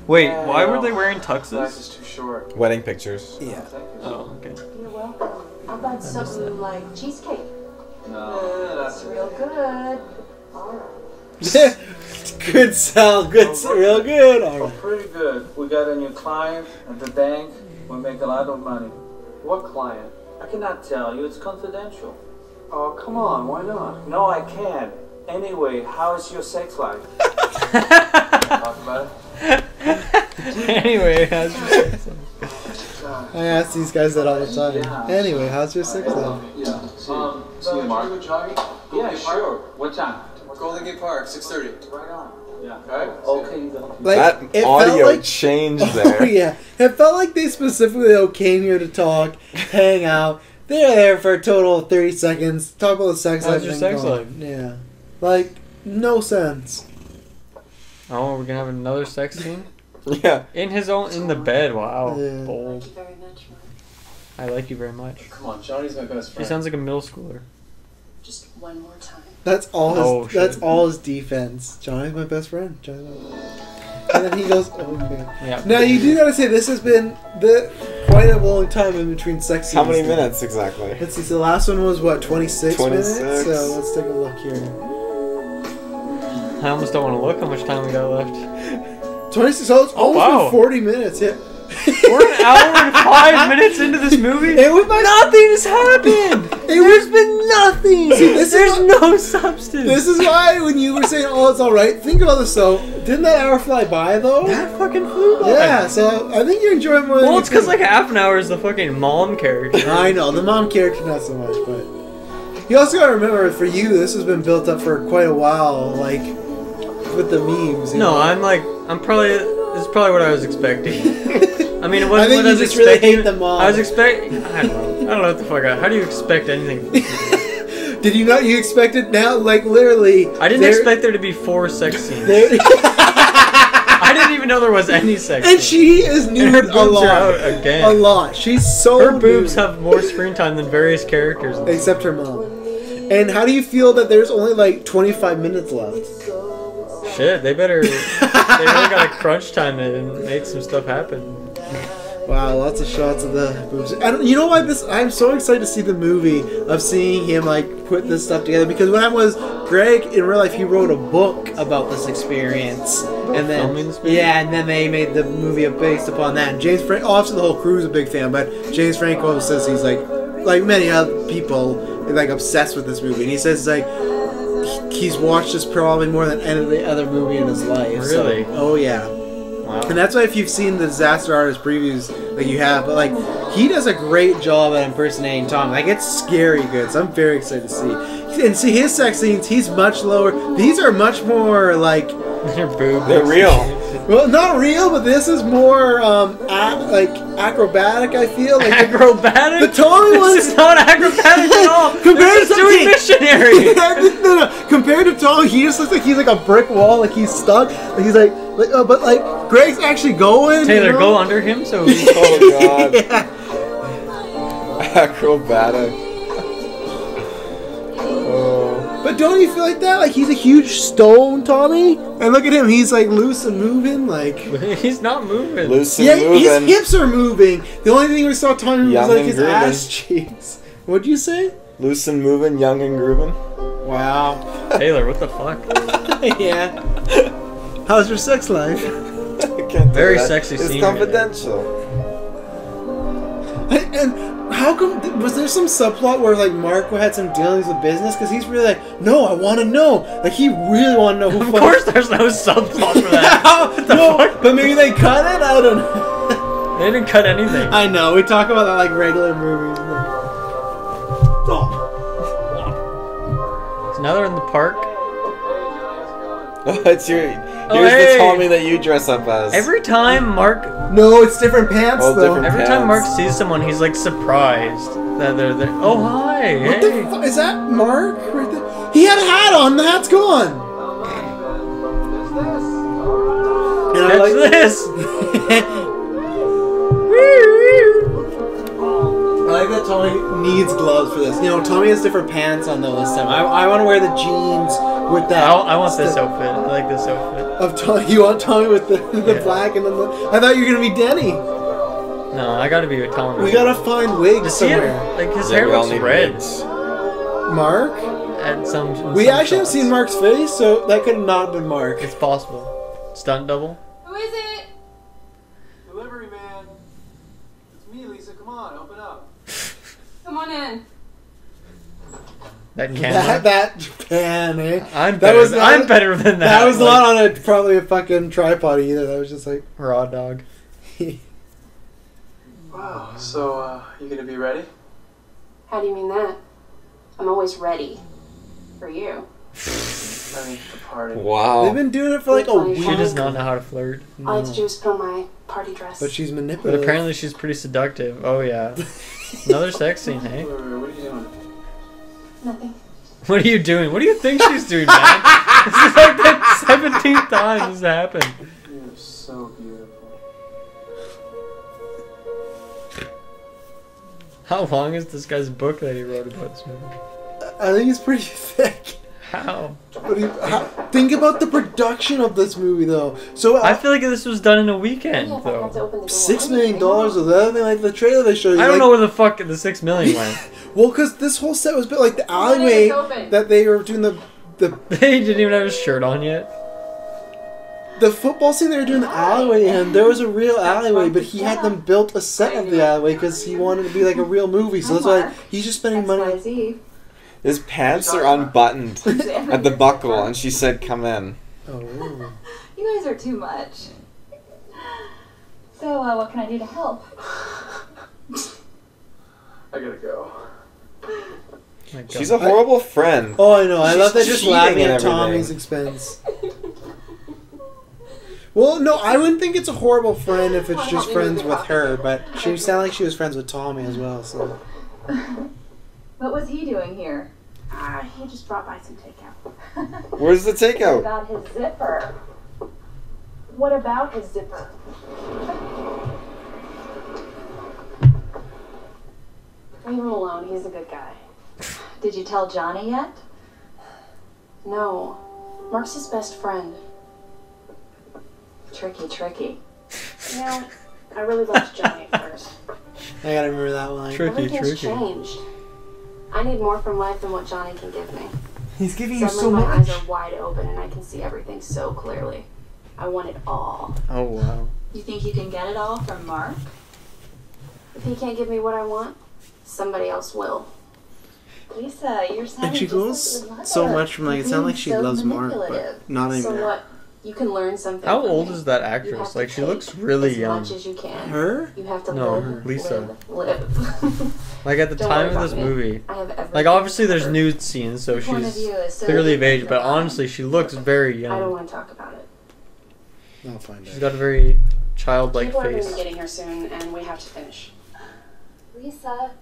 Wait, why were they wearing Life tuxes? is too short. Wedding pictures. Yeah. Oh, okay. You're welcome. How about something like cheesecake? No. That's Real good. Alright. Good sell. Good. Real good. All Oh, right. pretty good. We got a new client at the bank. We make a lot of money. What client? I cannot tell you. It's confidential. Oh, come on. Why not? No, I can. Anyway, how is your sex life? Talk about it. Anyway, how's your sex? I ask these guys that all the time. Yeah. Anyway, how's your sex life? Yeah. See you, Mark. Go jogging? Yeah, sure. What time? Golden Gate Park, 6:30. Right on. Yeah. Okay. Okay, you go. Like, That it felt audio like- changed Oh there. yeah, it felt like they specifically came here to talk, hang out, They're there for a total of 30 seconds. Talk about the sex life. How's your sex life? Yeah. Like, no sense. Oh, we're gonna have another sex scene? Yeah. In the bed. Wow. Yeah. Bold. Thank you very much, Mark. I like you very much. Come on, Johnny's my best He friend. sounds like a middle schooler. Just one more time. That's all his. Oh, that's shit. all his defense. Johnny's my best friend. And then he goes, okay. Yeah. Now you do gotta say this has been quite a long time in between sex scenes. How many minutes exactly? Let's see. So the last one was what, 26 minutes? 26. So let's take a look here. I almost don't want to look how much time we got left. 26. So it's almost been 40 minutes. Yeah. We're an hour and 5 minutes into this movie. Nothing has happened. There's been nothing. See, There's no substance. This is why when you were saying, "Oh, it's all right," think about this. So, didn't that hour fly by though? That fucking flew by. Yeah. So I think you enjoy it more. Well, it's because like half an hour is the fucking mom character. I know the mom character not so much, but you also gotta remember for you, this has been built up for quite a while, like with the memes. You know? I'm probably. This is probably what I was expecting. I mean, it wasn't I think what I was you just really expecting. hate the mom. I was expecting. I don't know what the fuck. How do you expect anything? From this movie? Did you not? You expected now, like literally. I didn't expect there to be 4 sex scenes. I didn't even know there was any sex. And scenes. she is nude her boobs a lot. Are out again. A lot. She's so. Her boobs nude. have more screen time than various characters. Except her mom. And how do you feel that there's only like 25 minutes left? Shit, they better. They really gotta crunch time it and make some stuff happen. Wow, lots of shots of the boobs. And you know what? I'm so excited to see the movie of seeing him like put this stuff together because when I was Greg in real life, he wrote a book about this experience, and then and then they made the movie based upon that. And James Franco, obviously the whole crew's a big fan, but James Franco says he's like many other people, like obsessed with this movie, and he says like. He's watched this probably more than any other movie in his life. Really? So, oh yeah. Wow. And that's why if you've seen the Disaster Artist previews, like you have, but like he does a great job at impersonating Tom. Like it's scary good. So I'm very excited to see. And see his sex scenes. He's much lower. These are much more like they're boobs. They're real. Well, not real, but this is more like acrobatic. I feel like acrobatic. The Tommy one is not acrobatic at all. Compared to doing missionary. no. Compared to Tommy, he just looks like he's like a brick wall. Like he's stuck. Like he's like but like Greg's actually going. Taylor, go under him so. Oh god. Yeah. Acrobatic. But don't you feel like that? Like he's a huge stone, Tommy? And look at him, he's like loose and moving, like he's not moving. Loose and moving. His hips are moving. The only thing we saw Tommy Young was like and his grooving. ass cheeks. What'd you say? Loose and moving, young and grooving. Wow. Taylor, what the fuck? Yeah. How's your sex life? Very sexy It's scene. confidential. And how come was there some subplot where like Mark had some dealings with business because he's really like no I want to know like he really want to know who of course there's no subplot for that. No, but maybe they cut it. I don't know. They didn't cut anything. I know we talk about that like regular movies. So now they're in the park. Here's the Tommy that you dress up as. Every time Mark. No, it's different pants though. Every time Mark sees someone, he's like surprised that they're there. Oh hi! What the fuck is that, Mark? Right there? He had a hat on. The hat's gone. And I like this. I like that Tommy needs gloves for this. You know, Tommy has different pants on though this time. I want to wear the jeans with that. I want this outfit. I like this outfit. Of Tommy, you want Tommy with the black and then the. I thought you were gonna be Denny. No, I gotta be with Tommy. We gotta find wigs somewhere. Like his hair looks red. Mark. At some. We actually haven't seen Mark's face, so that could not have been Mark. It's possible. Stunt double. Who is it? Delivery man. It's me, Lisa. Come on, open up. Come on in. That camera. That pan, eh? I'm better than that. That was not on probably a fucking tripod either. That was just like raw dog. Wow. So, you gonna be ready? How do you mean that? I'm always ready. For you. I mean, the party. Wow. They've been doing it for like a week. She does not know how to flirt. All I have to do is put on my party dress. But she's manipulative. But apparently she's pretty seductive. Oh yeah. Another sex scene, hey? What are you doing? Nothing. What are you doing? What do you think she's doing, man? This is like the 17th time this happened. You're so beautiful. How long is this guy's book that he wrote about this movie? I think it's pretty thick. How? Think about the production of this movie, though. So I feel like this was done in a weekend, though. $6 million was the other thing, like the trailer they showed you. I don't like, know where the fuck the $6 million went. Well, because this whole set was built like the alleyway that they were doing the They didn't even have his shirt on yet. The football scene they were doing the alleyway in, there was a real alleyway, but he had them built a set of the alleyway because he wanted to be like a real movie. So that's why he's just spending money. His pants are unbuttoned at the buckle, and she said, "Come in." Oh. You guys are too much. So, what can I do to help? I gotta go. She's a horrible friend. Oh, I know. I love that just cheating laughing and at Tommy's expense. Well, no, I wouldn't think it's a horrible friend if it's just friends with her, but she sounded like she was friends with Tommy as well, so. What was he doing here? He just brought by some takeout. Where's the takeout? What about his zipper? What about his zipper? Leave him alone. He's a good guy. Did you tell Johnny yet? No. Mark's his best friend. Tricky. You know, I really loved Johnny at first. I gotta remember that line. Everything's changed. I need more from life than what Johnny can give me. He's giving you Suddenly so my much. eyes are wide open and I can see everything so clearly. I want it all. Oh, wow. You think you can get it all from Mark? If he can't give me what I want, somebody else will. Lisa, you're sounding And she just goes like your mother. so much from like, it You're sounds like being she so loves Mark, manipulative. but not So anymore. what? You can learn something. How from old me. is that You have actress? to Like, she take looks really as young. much as you can. Her? You have to No, live, Lisa. live. Like, at the Don't time worry of this about me. movie. I have everything Like, obviously there's covered. nude scenes, so Your point of she's view is so clearly of age, different but from mine. honestly, she looks very I don't young. want to talk about it. I'll find She's out. got a very childlike People are going to face. be getting here soon, and we have to finish. Lisa.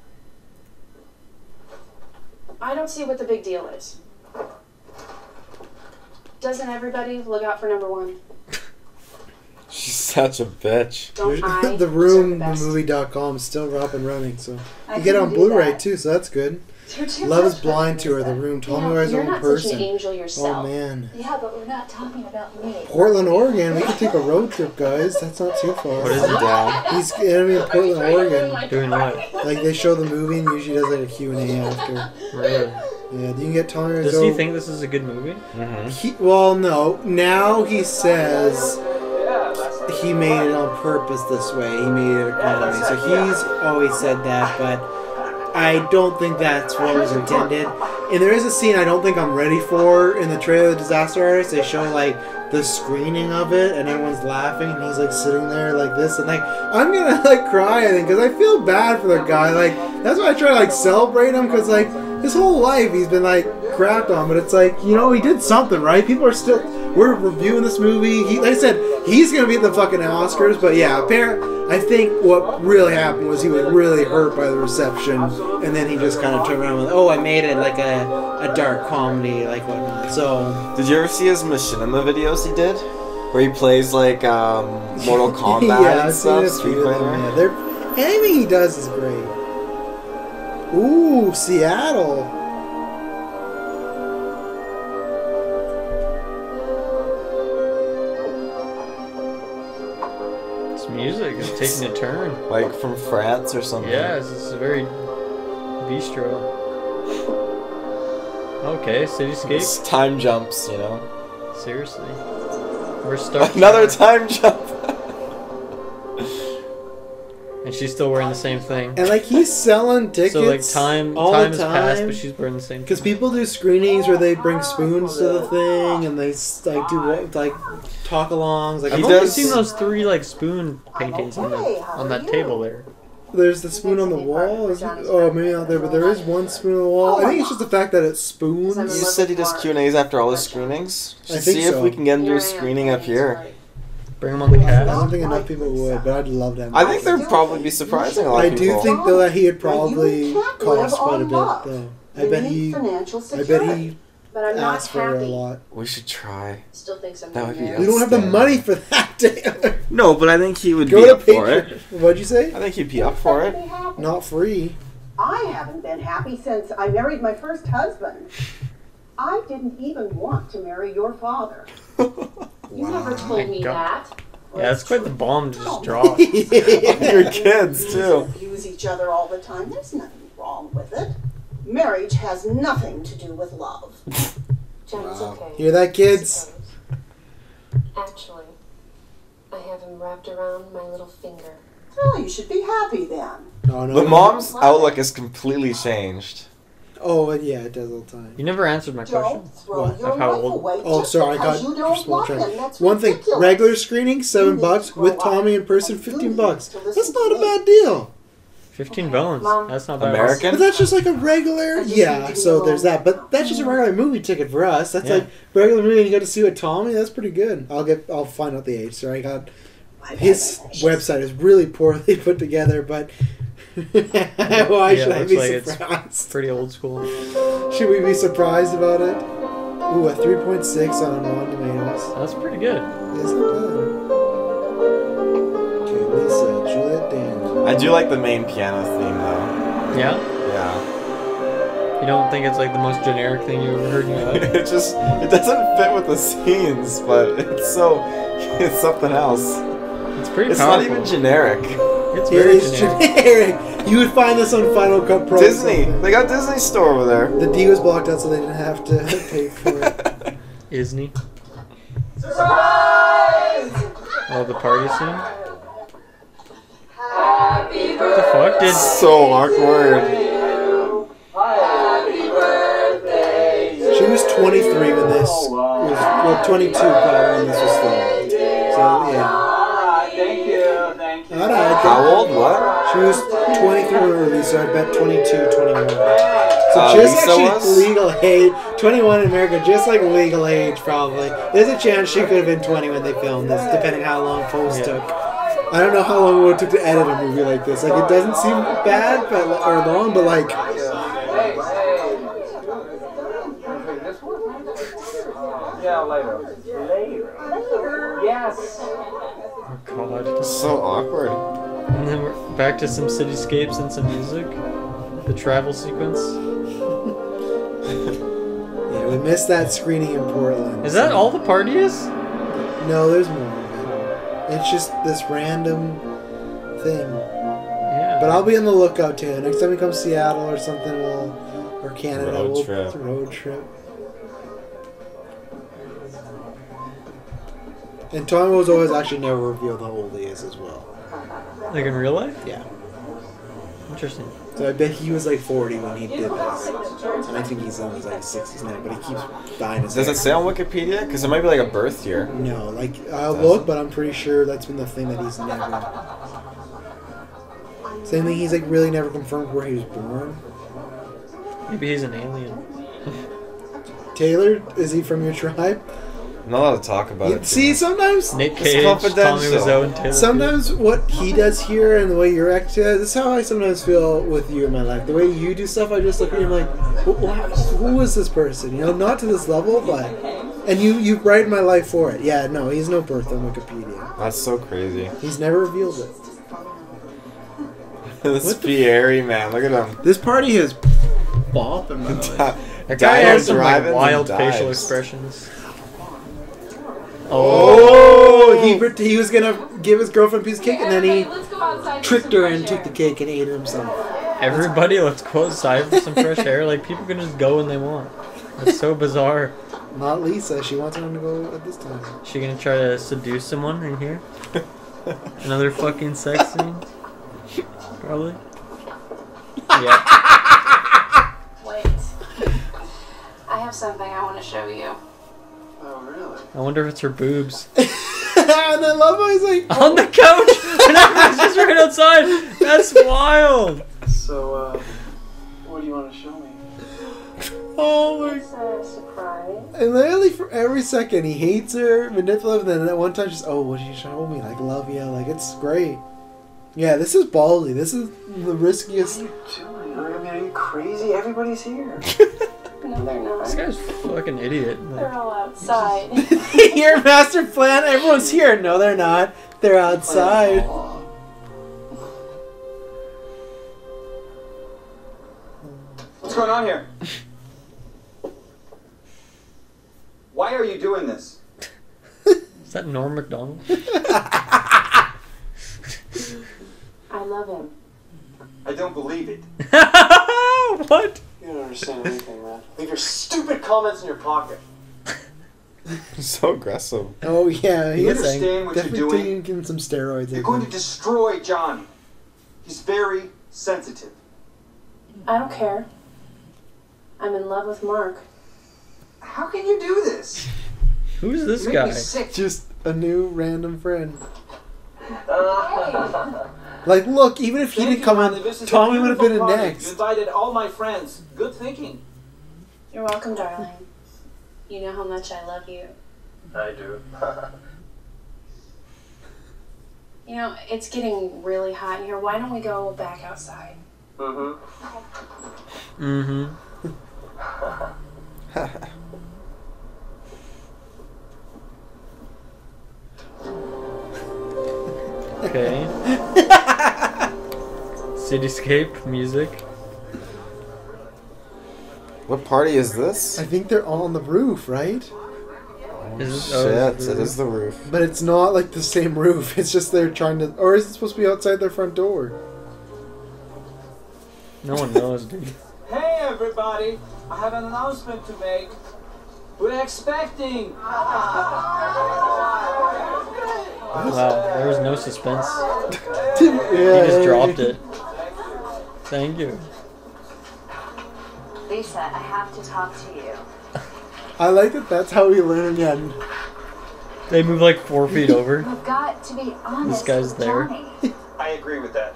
I don't see what the big deal is. Doesn't everybody look out for number one? She's such a bitch. Don't I The deserve Room, the best? movie.com is still up and running, so I you get on couldn't do Blu-ray that. too, so that's good. You're too Love much is for Blind me, Tour, The Lisa. Room, Tommy You know, Wiseau's you're own not such an person. angel yourself. Oh man, Yeah, but we're not talking about me. Portland, Oregon. We could take a road trip, guys. That's not too far. What is it? Down. He's gonna be in Portland, Oregon. Doing what? Like they show the movie and usually does like a Q&A after. Really? Yeah, you can get Tommy Wiseau. Does he think this is a good movie? Well, no. Now he says he made it on purpose this way. He made it a comedy. So he's always said that, but I don't think that's what was intended. And there is a scene I don't think I'm ready for in the trailer of Disaster Artist. They show like the screening of it and everyone's laughing and he's like sitting there like this and like I'm gonna like cry I think because I feel bad for the guy. Like that's why I try to like celebrate him because like his whole life he's been like crapped on, but it's like, you know, he did something, right? People are still, we're reviewing this movie. He, like I said, he's gonna be at the fucking Oscars, but yeah, I think what really happened was he was really hurt by the reception, and then he just kind of turned around with, oh, I made it like a dark comedy, like whatnot. So, did you ever see his machinima videos he did, where he plays like Mortal Kombat yeah, and I've seen a stuff? few of them. Yeah, anything he does is great. Ooh, Seattle. This music is taking a turn. Like from France or something. Yes, it's a very bistro. Okay, cityscape. It's time jumps, you know. Seriously, we're stuck. Another time jump. And she's still wearing the same thing. And like he's selling tickets. So like time has passed, but she's wearing the same. Because people do screenings where they bring spoons to the thing and they like do like talk-alongs. Like I've only seen those 3 like spoon paintings on that table there. There's the spoon on the wall. Oh, maybe not there, but there is one spoon on the wall. I think it's just the fact that it's spoons. You said he does Q&As after all his screenings. I Should think see so. if we can get him to do a screening up here. Bring him on the cast. I don't think enough people would, but I'd love that movie. I think there'd probably be surprising a lot of people. I do think though that he would probably cost quite a bit though. I bet he But I'm not asked for a happy. lot. We should try. Still think something. That would be. We don't have the money for that, Taylor. No, but I think he would Go be to up for it. What'd you say? I think he'd be up for it. Not free. I haven't been happy since I married my first husband. I didn't even want to marry your father. You never told me that. Yeah, it's quite the bomb to just drop. Your kids too. Abuse each other all the time. There's nothing wrong with it. Marriage has nothing to do with love. Jen, it's okay. Hear that, kids? Actually, I have him wrapped around my little finger. Oh, you should be happy then. No, The mom's outlook is completely changed. Oh, yeah, it does all the time. You never answered my question. What? Of how old? Oh, sorry, I got small track. One thing, regular screening, $7 with Tommy in person, $15. That's not a bad deal. 15 bones. That's not bad. American? But that's just like a regular, yeah. So there's that. But that's just a regular movie ticket for us. That's Yeah. like regular movie. And you got to see with Tommy. That's pretty good. I'll find out the age. So I got his website is really poorly put together, but. Why should I be surprised? It's pretty old school. Should we be surprised about it? Ooh, a 3.6 on Rotten Tomatoes. That's pretty good. Isn't it? Okay, Lisa, Juliet, Dan. I do like the main piano theme though. Yeah? Yeah. You don't think it's like the most generic thing you ever heard in your life? it doesn't fit with the scenes, but it's something else. It's pretty It's powerful. not even generic. It's very generic. You would find this on Final Cut Pro. Disney. They got Disney Store over there. The D was blocked out so they didn't have to pay for it. Disney. Surprise! Oh, the party scene? Happy What the fuck? Did so awkward. Happy birthday. She was 23 when this was, well, 22 probably when this was filmed. So, yeah. Thank you, thank you. How old? What? She was 23 when it released, so I bet 22, 21. So just Lisa actually was? legal age. 21 in America, just like legal age probably. There's a chance she could have been 20 when they filmed this, depending how long post took. I don't know how long it took to edit a movie like this. Like, it doesn't seem bad or long, but like... Yeah, later. Later. Yes. Oh god. So awkward. And then we're back to some cityscapes and some music. The travel sequence. Yeah, we missed that screening in Portland. Is that all the party is? No, there's more of it. It's just this random thing. Yeah. But I'll be on the lookout too. Next time we come to Seattle or something, or Canada, Road trip. Road trip. And Tom was always actually never revealed how old he is as well. Like in real life? Yeah. Interesting. So I bet he was like 40 when he did this. And I think he's in his like 60s now, but he keeps dying his Does it say on Wikipedia? Because it might be like a birth year. No, like, I'll look, but I'm pretty sure that's been the thing that he's never... Same thing, he's like really never confirmed where he was born. Maybe he's an alien. Taylor, is he from your tribe? I'm not allowed to talk about it. See, sometimes... Nick Cage, Tommy Wiseau, and Taylor. Sometimes what he does here and the way you're acting, this is how I sometimes feel with you in my life. The way you do stuff, I just look at you and I'm like, who is this person? You know, not to this level, but... And you write my life for it. Yeah, no, he's no birth on Wikipedia. That's so crazy. He's never revealed it. This Fieri, man, look at him. This party has bop in my life. That guy has some like wild facial expressions. Oh, he was gonna give his girlfriend a piece of cake, and then he tricked her and took the cake and ate it himself. Everybody, let's go outside for some fresh air. Like, people can just go when they want. That's so bizarre. Not Lisa. She wants him to go at this time. She gonna try to seduce someone in here? Another fucking sex scene? Probably. Yeah. Wait. I have something I want to show you. Oh, really? I wonder if it's her boobs. And I love how he's like... On the couch! And everyone's just right outside! That's wild! So, what do you want to show me? Oh my. It's a surprise. And literally for every second he hates her, manipulative, and then at one time she's, oh, what are you showing me? Like, love you. Like, it's great. Yeah, this is ballsy. This is the riskiest. What are you doing? I mean, are you crazy? Everybody's here. No, they're not. This guy's a fucking idiot. They're all outside. Your master plan? Everyone's here. No, they're not. They're outside. What's going on here? Why are you doing this? Is that Norm Macdonald? I love him. I don't believe it. What? You don't understand anything, man. Leave your stupid comments in your pocket. So aggressive. Oh yeah, You he's understand what you're definitely doing? taking some steroids. You're going to destroy Johnny. He's very sensitive. I don't care. I'm in love with Mark. How can you do this? Who's this You make me guy? sick. Just a new random friend. Like, look, even if he Thank didn't you, come honey. in, This is a Tommy would have been in beautiful party. You next. invited all my friends. Good thinking. You're welcome, darling. You know how much I love you. I do. You know, it's getting really hot in here. Why don't we go back outside? Mm-hmm. Okay. Cityscape music. What party is this? I think they're all on the roof, right? Is Shit, it is the roof. But it's not like the same roof. It's just they're trying to, or is it supposed to be outside their front door? No one knows, dude. Hey everybody, I have an announcement to make. We're expecting. Wow, there was no suspense. Yeah, He just dropped it. Thank you. Lisa, I have to talk to you. I like that. That's how we learn again. They move like 4 feet over. You've got to be honest. This guy's with there. Johnny. I agree with that.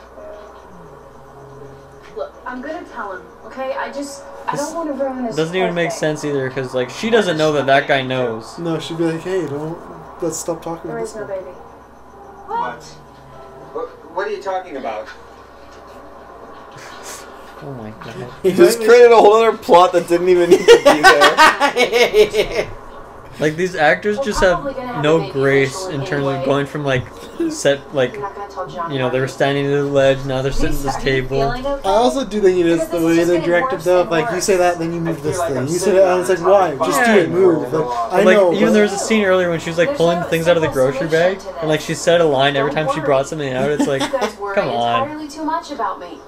Look, I'm gonna tell him, okay? I don't want to ruin this. Doesn't even make sense either, because like she doesn't know that that guy knows. No, she'd be like, "Hey, let's stop talking There about is this." no baby. What? What are you talking about? Oh my god. He just created a whole other plot that didn't even need to be there. Like these actors just have no grace in terms of going from like set like you know, they were standing to the ledge, now they're sitting at this table. I also do think it is the way they direct himself. Like, you say that, then you move this thing. You say that, and it's like, why? Just do it, move. Like, I know. Even there was a scene earlier when she was like pulling things out of the grocery bag, and like she said a line every time she brought something out. It's like, come on. Entirely too much about me.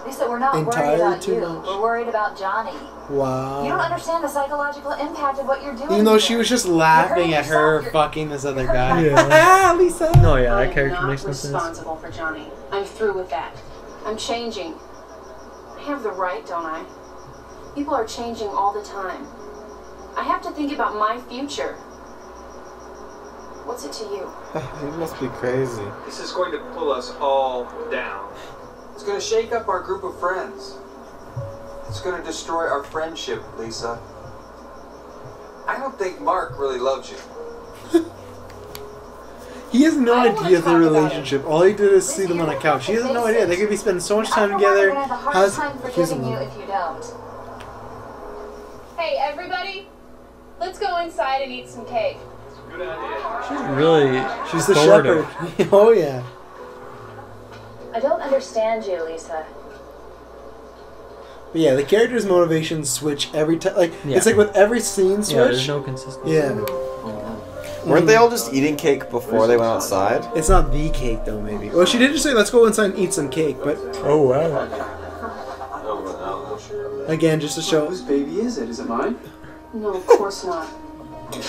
Lisa, we're not Entirely worried about too you. much. We're worried about Johnny. Wow. You don't understand the psychological impact of what you're doing. Even though here. she was just laughing at her fucking this other guy. Yeah. Lisa. No, yeah, that I'm character not makes no sense. responsible for Johnny. I'm through with that. I'm changing. I have the right, don't I? People are changing all the time. I have to think about my future. What's it to you? He must be crazy. This is going to pull us all down. It's going to shake up our group of friends. It's going to destroy our friendship, Lisa. I don't think Mark really loves you. He has no idea of their relationship. All he did is see them on a couch. He has no idea. They could be spending so much time together. I'm gonna have a hard time forgiving you if you don't. Hey, everybody! Let's go inside and eat some cake. Good idea. She's really She's the forwarded. shepherd. Oh, yeah. I don't understand you, Lisa. But yeah, the character's motivations switch every time. Like, Yeah. it's like with every scene switch. Yeah, there's no consistency. Yeah. Weren't they all just eating cake before they went outside? It's not the cake, though, maybe. Well, she did just say, let's go inside and eat some cake, but... Oh, wow. Again, just to show... Whose baby is it? Is it mine? No, of course not.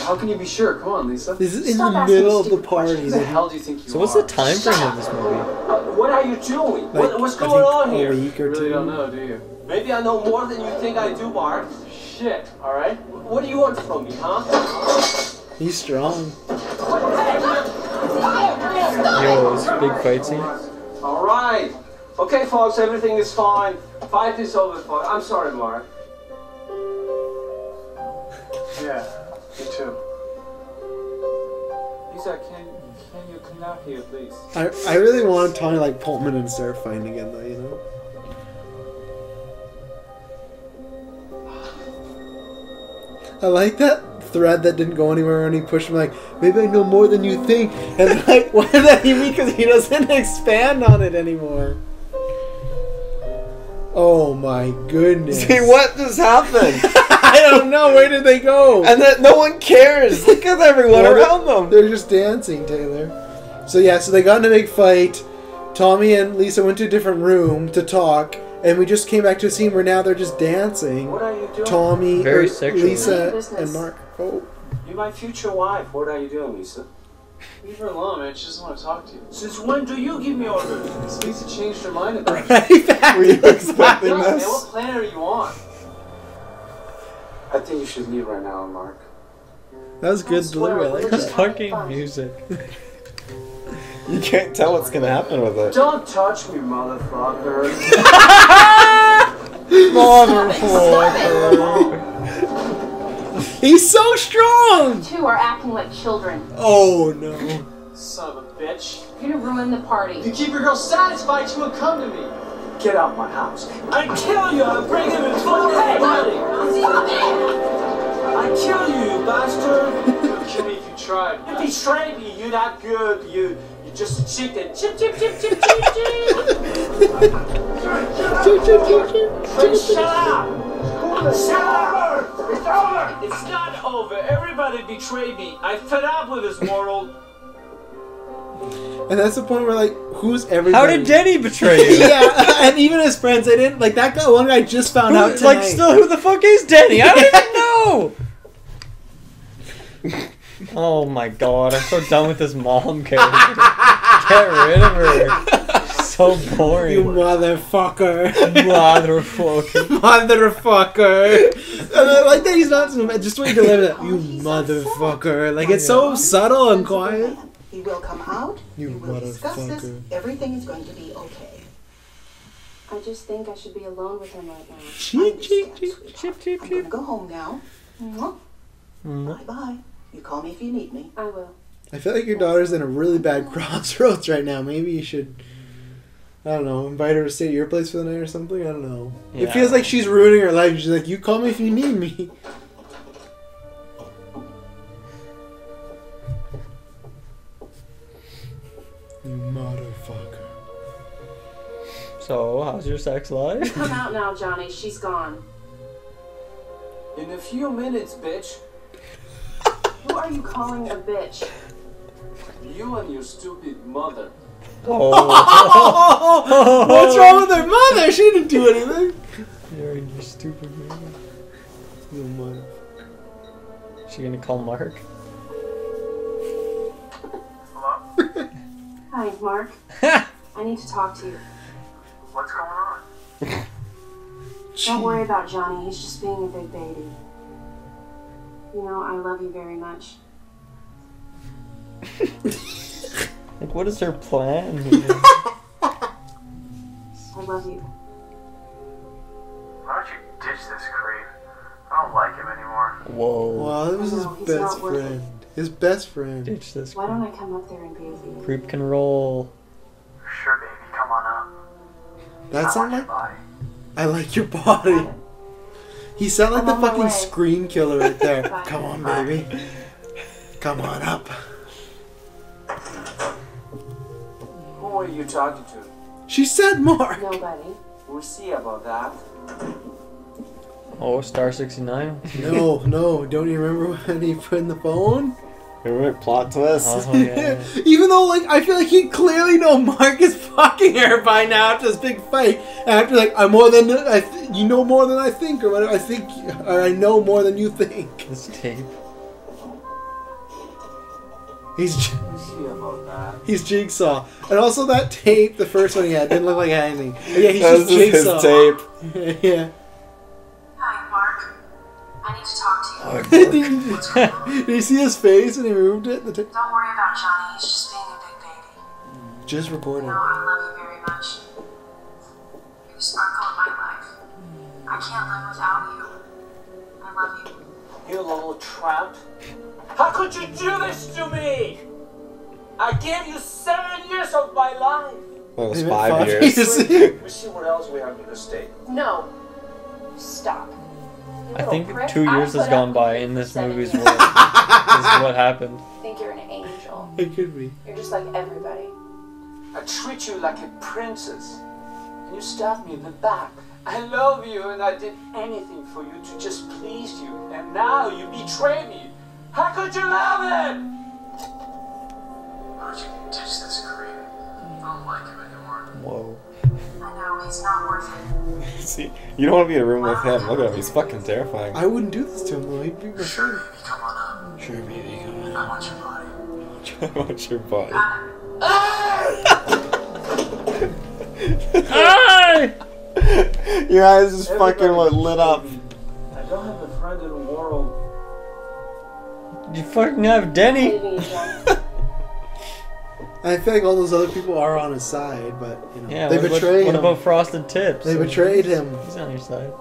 How can you be sure? Come on, Lisa. This is in the middle of the party. Who the hell do you think you So what's are? the time frame of this movie? What are you doing? Like, What's I going think on a here? week or You really two. don't know, do you? Maybe I know more than you think I do, Mark. Shit, alright? What do you want from me, huh? He's strong. Yo, this big fight scene. All right. Okay, folks, everything is fine. Fight is over. I'm sorry, Mark. Yeah, me too. Lisa, can you come out here, please? I really want Tony like Pullman and start fighting again, though. You know. I like that thread that didn't go anywhere, and he pushed him like, maybe I know more than you think, and like, what does that mean? Because he doesn't expand on it anymore. Oh my goodness! See what just happened? I don't know. Where did they go? And then no one cares. Look at everyone around them. They're just dancing, Taylor. So yeah, so they got in a big fight. Tommy and Lisa went to a different room to talk. And we just came back to a scene where now they're just dancing. What are you doing? Tommy, Very sexual. Lisa, and Mark. Oh. You're my future wife. What are you doing, Lisa? Leave her alone, man. She doesn't want to talk to you. Since when do you give me orders? Because Lisa changed her mind about it. Were you expecting Man, this? what planet are you on? I think you should leave right now, Mark. That was good delivery. I like This that. fucking music. You can't tell what's gonna happen with it. Don't touch me, motherfucker. Motherfucker. He's so strong! You two are acting like children. Oh no. Son of a bitch. You're gonna ruin the party. You keep your girl satisfied, she will come to me. Get out my house. I kill you. I bring him and fuck everybody. Stop it! I kill you, you bastard. You'd kill me if you tried. You betrayed me. You're not good. You're just a chicken. Chip, chip, chip, chip, chip, chip. Shut up. Shut up. It's over. It's not over. Everybody betrayed me. I fed up with this world. And that's the point where, like, who's everybody? How did Denny betray you? Yeah, and even his friends, they didn't. Like, that guy, one guy just found out tonight. Like, still, who the fuck is Denny? I don't even know! Oh my god, I'm so done with this mom character. Get rid of her. So boring. You motherfucker. Motherfucker. Motherfucker. And I like that he's not just the way he delivers it. You motherfucker. Like, it's so subtle and quiet. He will come out. You we will discuss this. motherfucker. Everything is going to be okay. I just think I should be alone with him right now. Cheep, cheep, cheep, cheep, cheep, I'm cheep. gonna go home now. Bye bye. You call me if you need me. I will. I feel like your daughter's in a really bad crossroads right now. Maybe you should, I don't know, invite her to stay at your place for the night or something. I don't know. Yeah. It feels like she's ruining her life. She's like, you call me if you need me. You motherfucker. So, how's your sex life? Come out now, Johnny. She's gone. In a few minutes, bitch. Who are you calling a bitch? You and your stupid mother. Oh. What's wrong with her mother? She didn't do anything. You're stupid man. You motherfucker. She gonna call Mark? Hello? Hi, Mark. I need to talk to you. What's going on? Don't worry about Johnny. He's just being a big baby. You know, I love you very much. Like, what is her plan? I love you. Why don't you ditch this creep? I don't like him anymore. Whoa. Wow, that was his No, he's best not worth friend. His best friend. Ditch this. Why don't I come up there and be with you? Creep can roll. Sure, baby. Come on up. That sound like Bye. I like your body. He sounded like I'm the on my fucking way. scream killer right there. Bye. Come on, baby. Come on up. Who are you talking to? She said Mark. Nobody. We'll see about that. Oh, Star 69. No. Don't you remember when he put in the phone? Right, plot twist. Oh, yeah. Even though, like, I feel like he clearly know Mark is fucking her by now after this big fight. After, like, I'm more than you know more than I think, or whatever. I know more than you think. This tape. He's We'll see about that. he's Jigsaw, and also that tape, the first one he had, didn't look like anything. Yeah, he's That just was his Jigsaw. tape. Yeah. Hi, Mark. I need to talk to you. Did you see his face when he moved it? The Don't worry about Johnny. He's just being a big baby. just recording. You know, I love you very much. You're the sparkle of my life. I can't live without you. I love you. You little tramp. How could you do this to me? I gave you 7 years of my life. Well, it was 5 years. We see what else we have in the state. No. Stop. I think 2 years has gone by in this movie's world. This is what happened. I think you're an angel. It could be. You're just like everybody. I treat you like a princess. And you stab me in the back. I love you and I did anything for you to just please you. And now you betray me. How could you love it? Why don't you ditch this creep? I don't like him anymore. Whoa. I know, he's not worth it. See, you don't want to be in a room with him. Look at him, he's fucking terrifying. I wouldn't do this to him though. He'd be my friend. Baby, come on up. Sure, baby, come on. I want your body. I want your body. Your eyes just fucking lit up. I don't have a friend in the world. You fucking have Denny. I feel like all those other people are on his side, but you know, Yeah, they betrayed him. What about Frosted Tips? They betrayed him. He's on your side.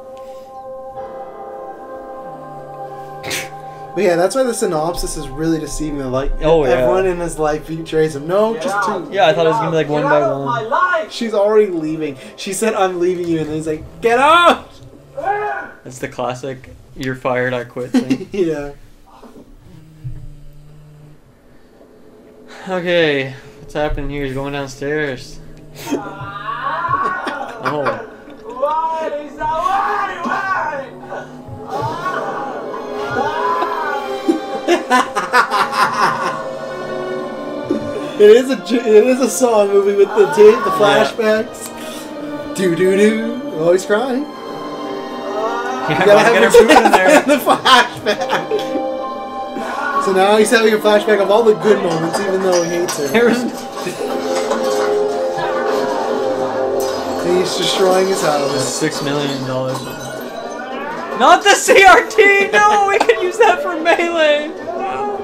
But yeah, that's why the synopsis is really deceiving. Like, oh, yeah. Everyone in his life betrays him. No, just two. Yeah, I thought it was gonna be like one by one. She's already leaving. She said, "I'm leaving you," and then he's like, "Get out!" It's the classic "You're fired, I quit" thing. Yeah. Okay, what's happening here? He's going downstairs. Oh. Why, Lisa? Why? It is a song movie with the tape, the flashbacks. Do do do. Oh, he's crying. You gotta have get her food in there. the flashback. So now he's having a flashback of all the good moments, even though he hates her. He's destroying his house. $6 million. Not the CRT! No, we can use that for melee! No!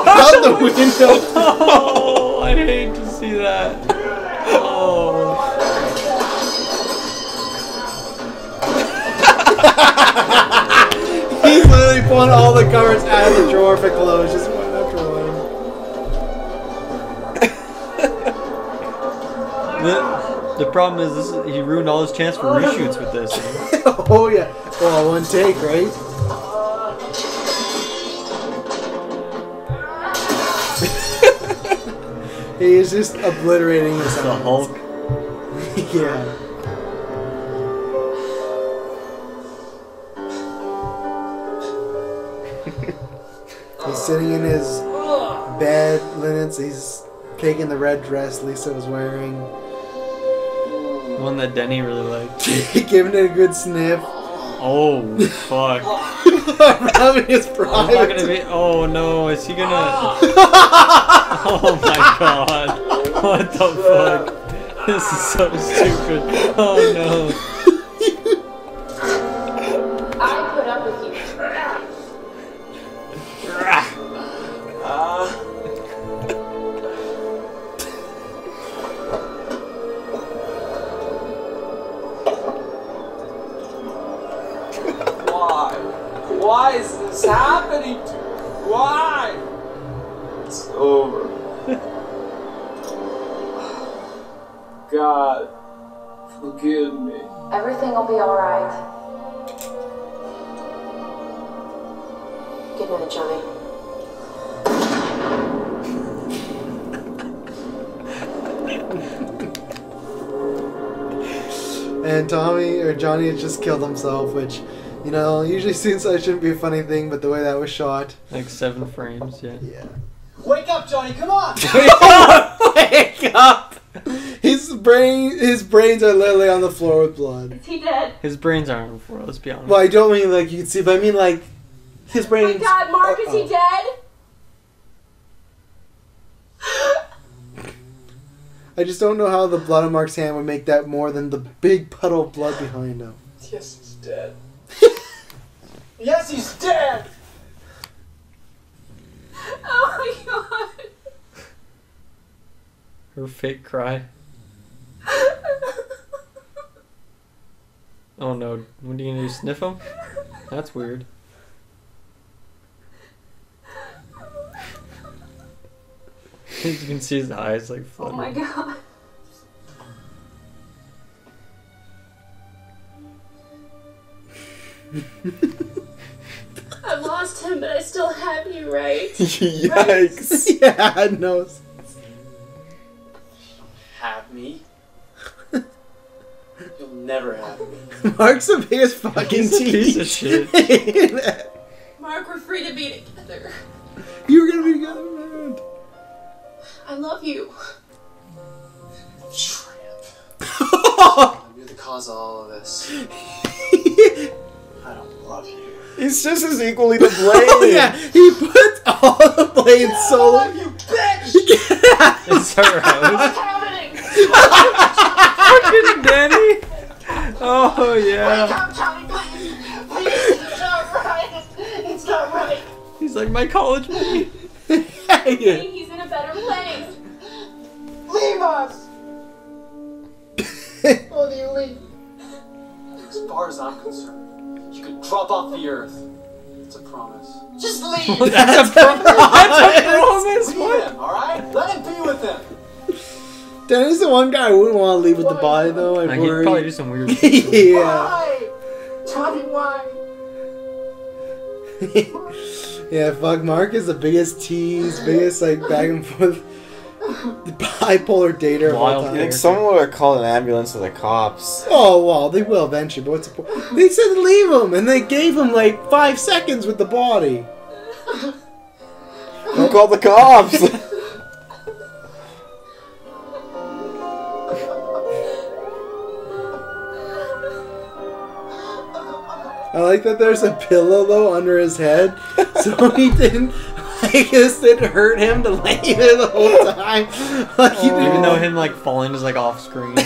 Out the window! Oh, I hate to see that. Oh. He's literally pulling all the covers out of the drawer for clothes, just one after one. The problem is he ruined all his chance for reshoots with this. Oh yeah. Well, one take, right? He is just obliterating his The Hulk. Yeah. He's sitting in his bed, linens. He's taking the red dress Lisa was wearing. One that Denny really liked. Giving it a good sniff. Oh, fuck. Rubbing his pride. Not gonna be. Oh no, is he gonna. Oh my god. What the fuck? This is so stupid. Oh no. I put up with you. Why is this happening to me? Why? It's over. God, forgive me. Everything will be alright. Good night, Johnny. And Johnny has just killed himself, which, you know, usually seems like shouldn't be a funny thing, but the way that was shot. Like 7 frames, yeah. Yeah. Wake up, Johnny, come on! Wake up! His brains are literally on the floor with blood. Is he dead? His brains aren't on the floor, let's be honest. Well, I don't mean like you can see, but I mean like his brains. Oh my God, Mark, is he dead? I just don't know how the blood on Mark's hand would make that more than the big puddle of blood behind him. Yes, he's dead. Yes, he's dead! Oh my God. Her fake cry. Oh no, what are you gonna do, sniff him? That's weird. You can see his eyes like flutter. Oh my god. I lost him, but I still have you, right? Yikes. Yeah, no. Have me? You'll never have me. Mark's the biggest fucking piece of shit. Mark, we're free to be together. You were gonna be together, man. I love you. Tramp. You're the cause of all of this. I don't love you. He's just as equally to blame. Oh, yeah, he puts all the blame so. I love you, bitch! It's her house. What's happening? Fucking Danny. Oh yeah. Wake up, Johnny, please. Please, it's not right. It's not right. He's like my college buddy. He's in a better place. Leave us! Will you leave? As far as I'm concerned, you can drop off the earth. It's a promise. Just leave! That's a promise. Leave him, alright? Let him be with him! Danny's the one guy I wouldn't want to leave with the body, though. I'd He'd worry. probably do some weird shit. Yeah. Why? Tell me why. Yeah, fuck. Mark is the biggest tease, biggest, like, back and forth bipolar dater of all Wild time. I think someone would have called an ambulance to the cops. Oh, well, they will eventually, but what's the point? They said leave him, and they gave him, like, 5 seconds with the body. Who called the cops? I like that there's a pillow, though, under his head, so he didn't, like, this didn't hurt him to lay there the whole time. Like, he didn't. Even though him like falling is like off screen. Yeah.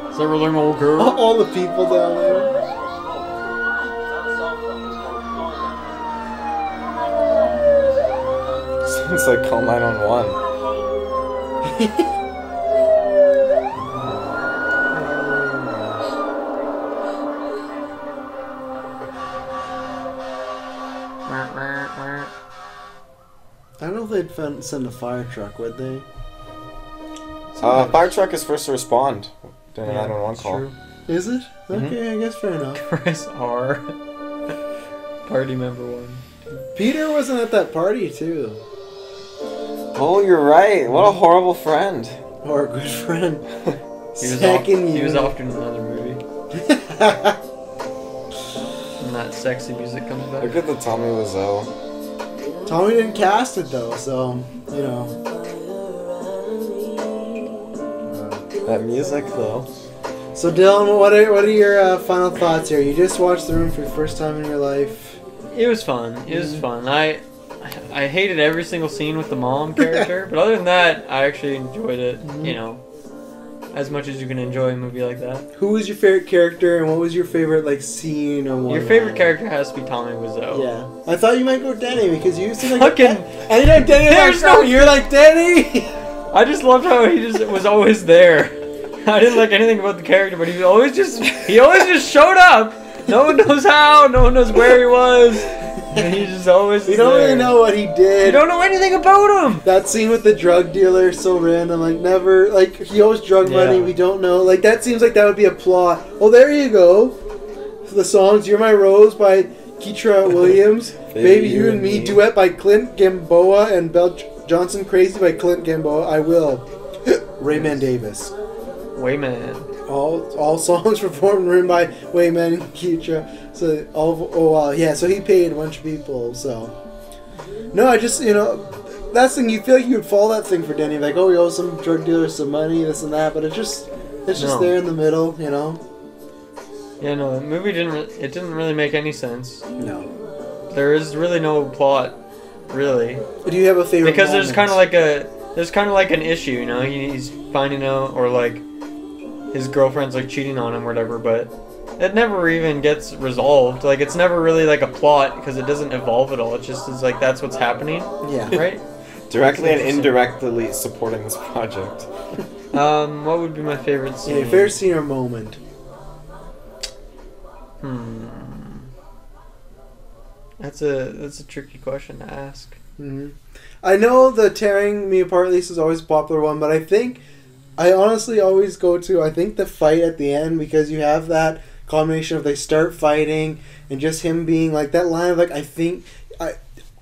Is that really an old girl? All the people down there. Sounds like call 911. I don't know if they'd send a fire truck, would they? Fire truck is first to respond during a 911 call. True. Is it? Okay, I guess fair enough. Chris R. Party member 1. Peter wasn't at that party, too. Oh, you're right. What a horrible friend. Or a good friend. He was off in another movie. And that sexy music comes back. Look at the Tommy Wiseau. Tommy didn't cast it, though, so, you know. That music, though. So, Dylan, what are your final thoughts here? You just watched The Room for the first time in your life. It was fun. It was fun. I hated every single scene with the mom character, but other than that, I actually enjoyed it. You know, as much as you can enjoy a movie like that. Who was your favorite character, and what was your favorite scene or one? Your favorite character has to be Tommy Wiseau. Yeah, I thought you might go Denny because you seem like fucking. Anytime Denny you're like Denny. I just loved how he just was always there. I didn't like anything about the character, but he always just showed up. No one knows how, no one knows where he was. And he just always. We don't really know what he did. You don't know anything about him. That scene with the drug dealer is so random. Like never, like he owes drug money. We don't know. Like that seems like that would be a plot. Oh, there you go. The songs "You're My Rose" by Keitra Williams, "Baby You and Me" duet by Clint Gamboa and Belle Johnson, "Crazy" by Clint Gamboa. I Will. Rayman Davis. Wayman. All songs performed and written by Wayman and Keitra. So so he paid a bunch of people. So no, I just that's the thing. You feel like you would follow that thing for Denny, like he owes some drug dealer some money, this and that. But it's just there in the middle, Yeah, no, the movie didn't really make any sense. No, there is really no plot, really. Do you have a favorite? Because there's kind of like an issue, he's finding out, or like his girlfriend's like cheating on him or whatever, but it never even gets resolved. Like it's never really like a plot because it doesn't evolve at all. It just is like that's what's happening. Yeah. Right. Directly and indirectly supporting this project. What would be my favorite scene? Yeah, your favorite scene or moment? That's a tricky question to ask. Mm-hmm. I know the tearing me apart release is always a popular one, but I honestly always go to, I think, the fight at the end, because you have that combination of they start fighting and just him being like that line of like, I think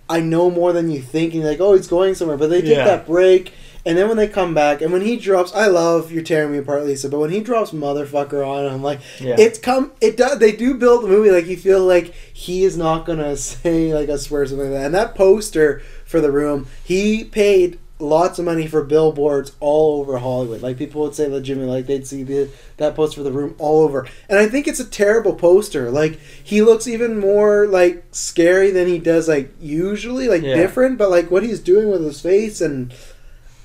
I know more than you think, and you're like, oh, he's going somewhere, but they take that break, and then when they come back, and when he drops, I love You're Tearing Me Apart, Lisa, but when he drops motherfucker on, I'm like, they do build the movie like you feel like he is not gonna say like a swear or something like that. And that poster for The Room, he paid lots of money for billboards all over Hollywood. Like, people would say legitimately, like, they'd see that poster for The Room all over. And I think it's a terrible poster. Like, he looks even more, like, scary than he does, like, usually, like, different. But, like, what he's doing with his face, and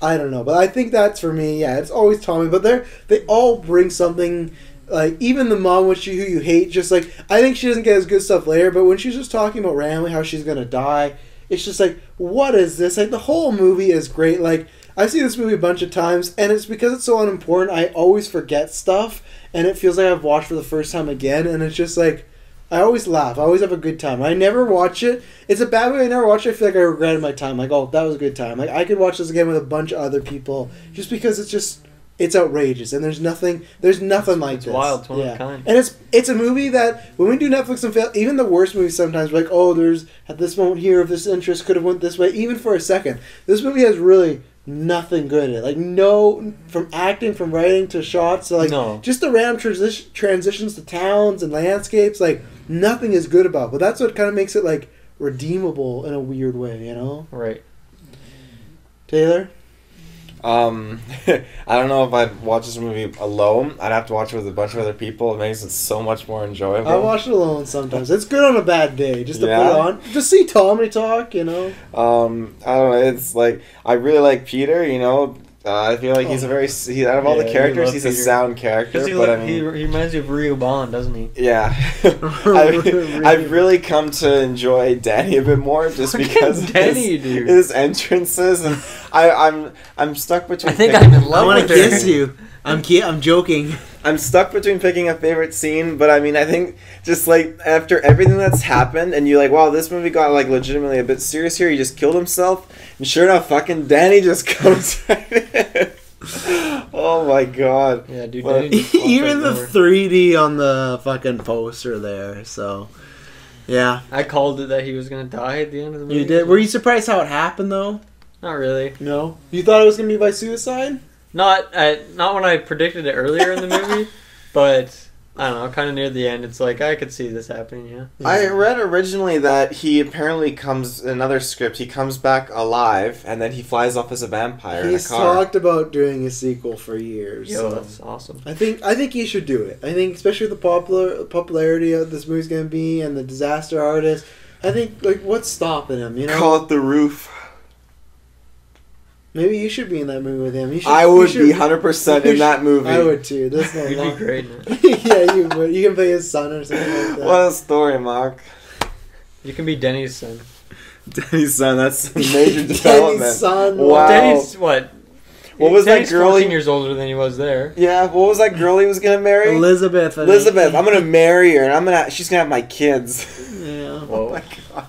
I don't know. But I think that's, for me, it's always Tommy. But they all bring something, like, even the mom, who you hate, just, like, I think she doesn't get as good stuff later, but when she's just talking about randomly how she's gonna die, it's just like, what is this? Like, the whole movie is great. Like, I've seen this movie a bunch of times, and it's because it's so unimportant, I always forget stuff, and it feels like I've watched for the first time again, and it's just like, I always laugh. I always have a good time. I never watch it. It's a bad movie. I never watch it. I feel like I regretted my time. Like, oh, that was a good time. Like, I could watch this again with a bunch of other people, just because it's outrageous, and there's nothing like this. It's wild, it's one of a kind. And it's a movie that, when we do Netflix and fail, even the worst movies sometimes, we're like, oh, there's, at this moment here, if this interest could have went this way, even for a second. This movie has really nothing good in it. Like, no, from acting, from writing, to shots, to, like, just the random transitions to towns and landscapes, like, nothing is good about it. But that's what kind of makes it, like, redeemable in a weird way, you know? Right. Taylor? I don't know if I'd watch this movie alone. I'd have to watch it with a bunch of other people. It makes it so much more enjoyable. I watch it alone sometimes. It's good on a bad day, just to put it on. Just see Tommy talk, you know. I don't know. It's like, I really like Peter, you know. I feel like he's out of all the characters, he's Peter. A sound character. But he reminds you of Rio Bond, doesn't he? Yeah. I've really come to enjoy Danny a bit more, just because his entrances, and I'm stuck between. I think I'm in love with her. I want to kiss you. I'm joking. I'm stuck between picking a favorite scene, but I mean, I think just like after everything that's happened, and you're like, wow, this movie got like legitimately a bit serious here. He just killed himself, and sure enough, fucking Danny just comes right in. Oh my god. Yeah, dude. Even the 3D on the fucking poster there. So, yeah. I called it that he was gonna die at the end of the movie. You did. Were you surprised how it happened though? Not really. No. You thought it was gonna be by suicide? Not when I predicted it earlier in the movie, but I don't know, kind of near the end, it's like, I could see this happening, yeah. I read originally that he apparently comes, in another script, he comes back alive, and then he flies off as a vampire in a car. He's talked about doing a sequel for years. Yo, so that's awesome. I think he should do it. I think, especially the popularity of this movie's going to be, and the disaster artist, I think, like, what's stopping him, you know? Call it The Roof. Maybe you should be in that movie with him. I would be 100% in that movie. I would too. That's not You'd be great in it. Yeah, you would. You can play his son or something like that. What a story, Mark. You can be Denny's son. Denny's son, that's a major development. Denny's son. Wow. Denny's, what? What was Denny's that girl? 14 years older than he was there. Yeah, what was that girl he was going to marry? Elizabeth. I'm going to marry her, and she's going to have my kids. Yeah. Oh my god.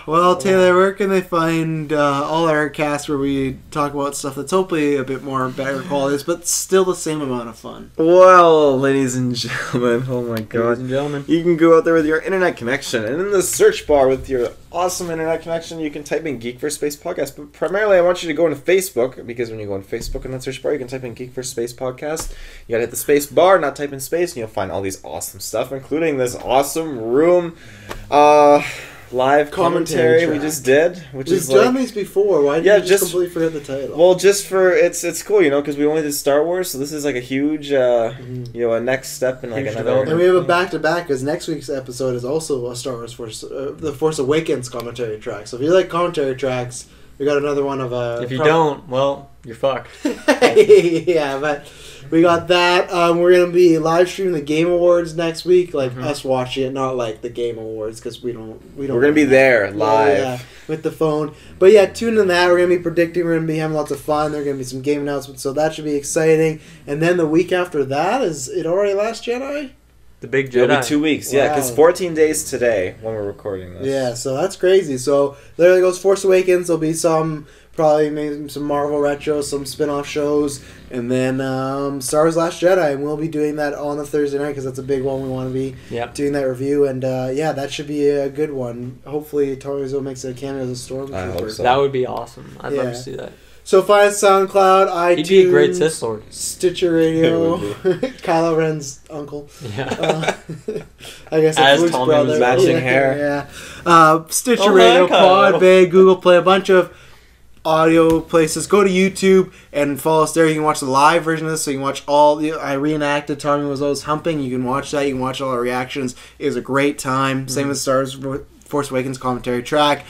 Well, Taylor, where can they find all our casts where we talk about stuff that's hopefully a bit more better quality, but still the same amount of fun? Well, ladies and gentlemen, oh my god. Ladies and gentlemen. You can go out there with your internet connection, and in the search bar with your awesome internet connection, you can type in Geek for Space Podcast. But primarily, I want you to go into Facebook, because when you go on Facebook in that search bar, you can type in Geek for Space Podcast. You gotta hit the space bar, not type in space, and you'll find all these awesome stuff, including this awesome room. Live commentary we just did, which We've is done these before. Why did you just completely forget the title? Well, just for it's cool, you know, because we only did Star Wars, so this is like a huge, you know, a next step in like huge another. And we have a back-to-back because next week's episode is also a Star Wars the Force Awakens commentary track. So if you like commentary tracks, we got another one of If you don't, well, you're fucked. Yeah, but we got that. We're gonna be live streaming the Game Awards next week, like us watching it, not like the Game Awards because we don't. We're gonna be there live. Yeah, with the phone. But yeah, tune in that. We're gonna be predicting. We're gonna be having lots of fun. There are gonna be some game announcements, so that should be exciting. And then the week after that is it already Last Jedi? The big Jedi. It'll be 2 weeks, yeah, because 14 days today when we're recording this. Yeah, so that's crazy. So there goes Force Awakens. There'll be probably maybe some Marvel retro, some spin-off shows, and then Star Wars Last Jedi. And we'll be doing that on the Thursday night because that's a big one. We want to be doing that review. And yeah, that should be a good one. Hopefully Tommy Wiseau makes a cameo as a Stormtrooper. I hope so. That would be awesome. I'd love to see that. So find SoundCloud, iTunes, he'd be a great Sith Lord. Stitcher Radio, Kylo Ren's uncle. Yeah, I guess as Luke's Tommy brother. was matching hair. Yeah, Stitcher Radio, Podbay, Google Play, a bunch of audio places. Go to YouTube and follow us there. You can watch the live version of this, so you can watch all the. I reenacted Tommy Wiseau's humping. You can watch that. You can watch all our reactions. It was a great time. Same with Star Wars Force Awakens commentary track.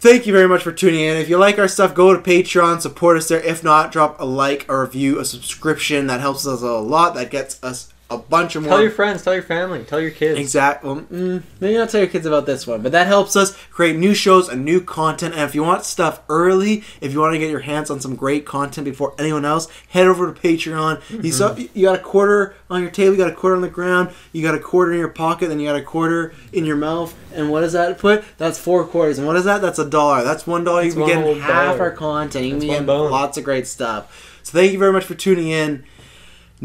Thank you very much for tuning in. If you like our stuff, go to Patreon, support us there. If not, drop a like, a review, a subscription. That helps us a lot. That gets us a bunch of more. Tell your friends, tell your family, tell your kids. Exactly. Well, maybe not tell your kids about this one, but that helps us create new shows and new content. And if you want stuff early, if you want to get your hands on some great content before anyone else, head over to Patreon. You got a quarter on your table, you got a quarter on the ground, you got a quarter in your pocket, then you got a quarter in your mouth. And what does that put? That's 4 quarters. And what is that? That's $1. That's $1. You can get half our content. You can get lots of great stuff. So thank you very much for tuning in.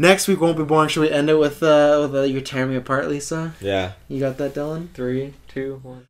Next week won't be boring. Should we end it with You're Tearing Me Apart, Lisa? Yeah. You got that, Dylan? 3, 2, 1.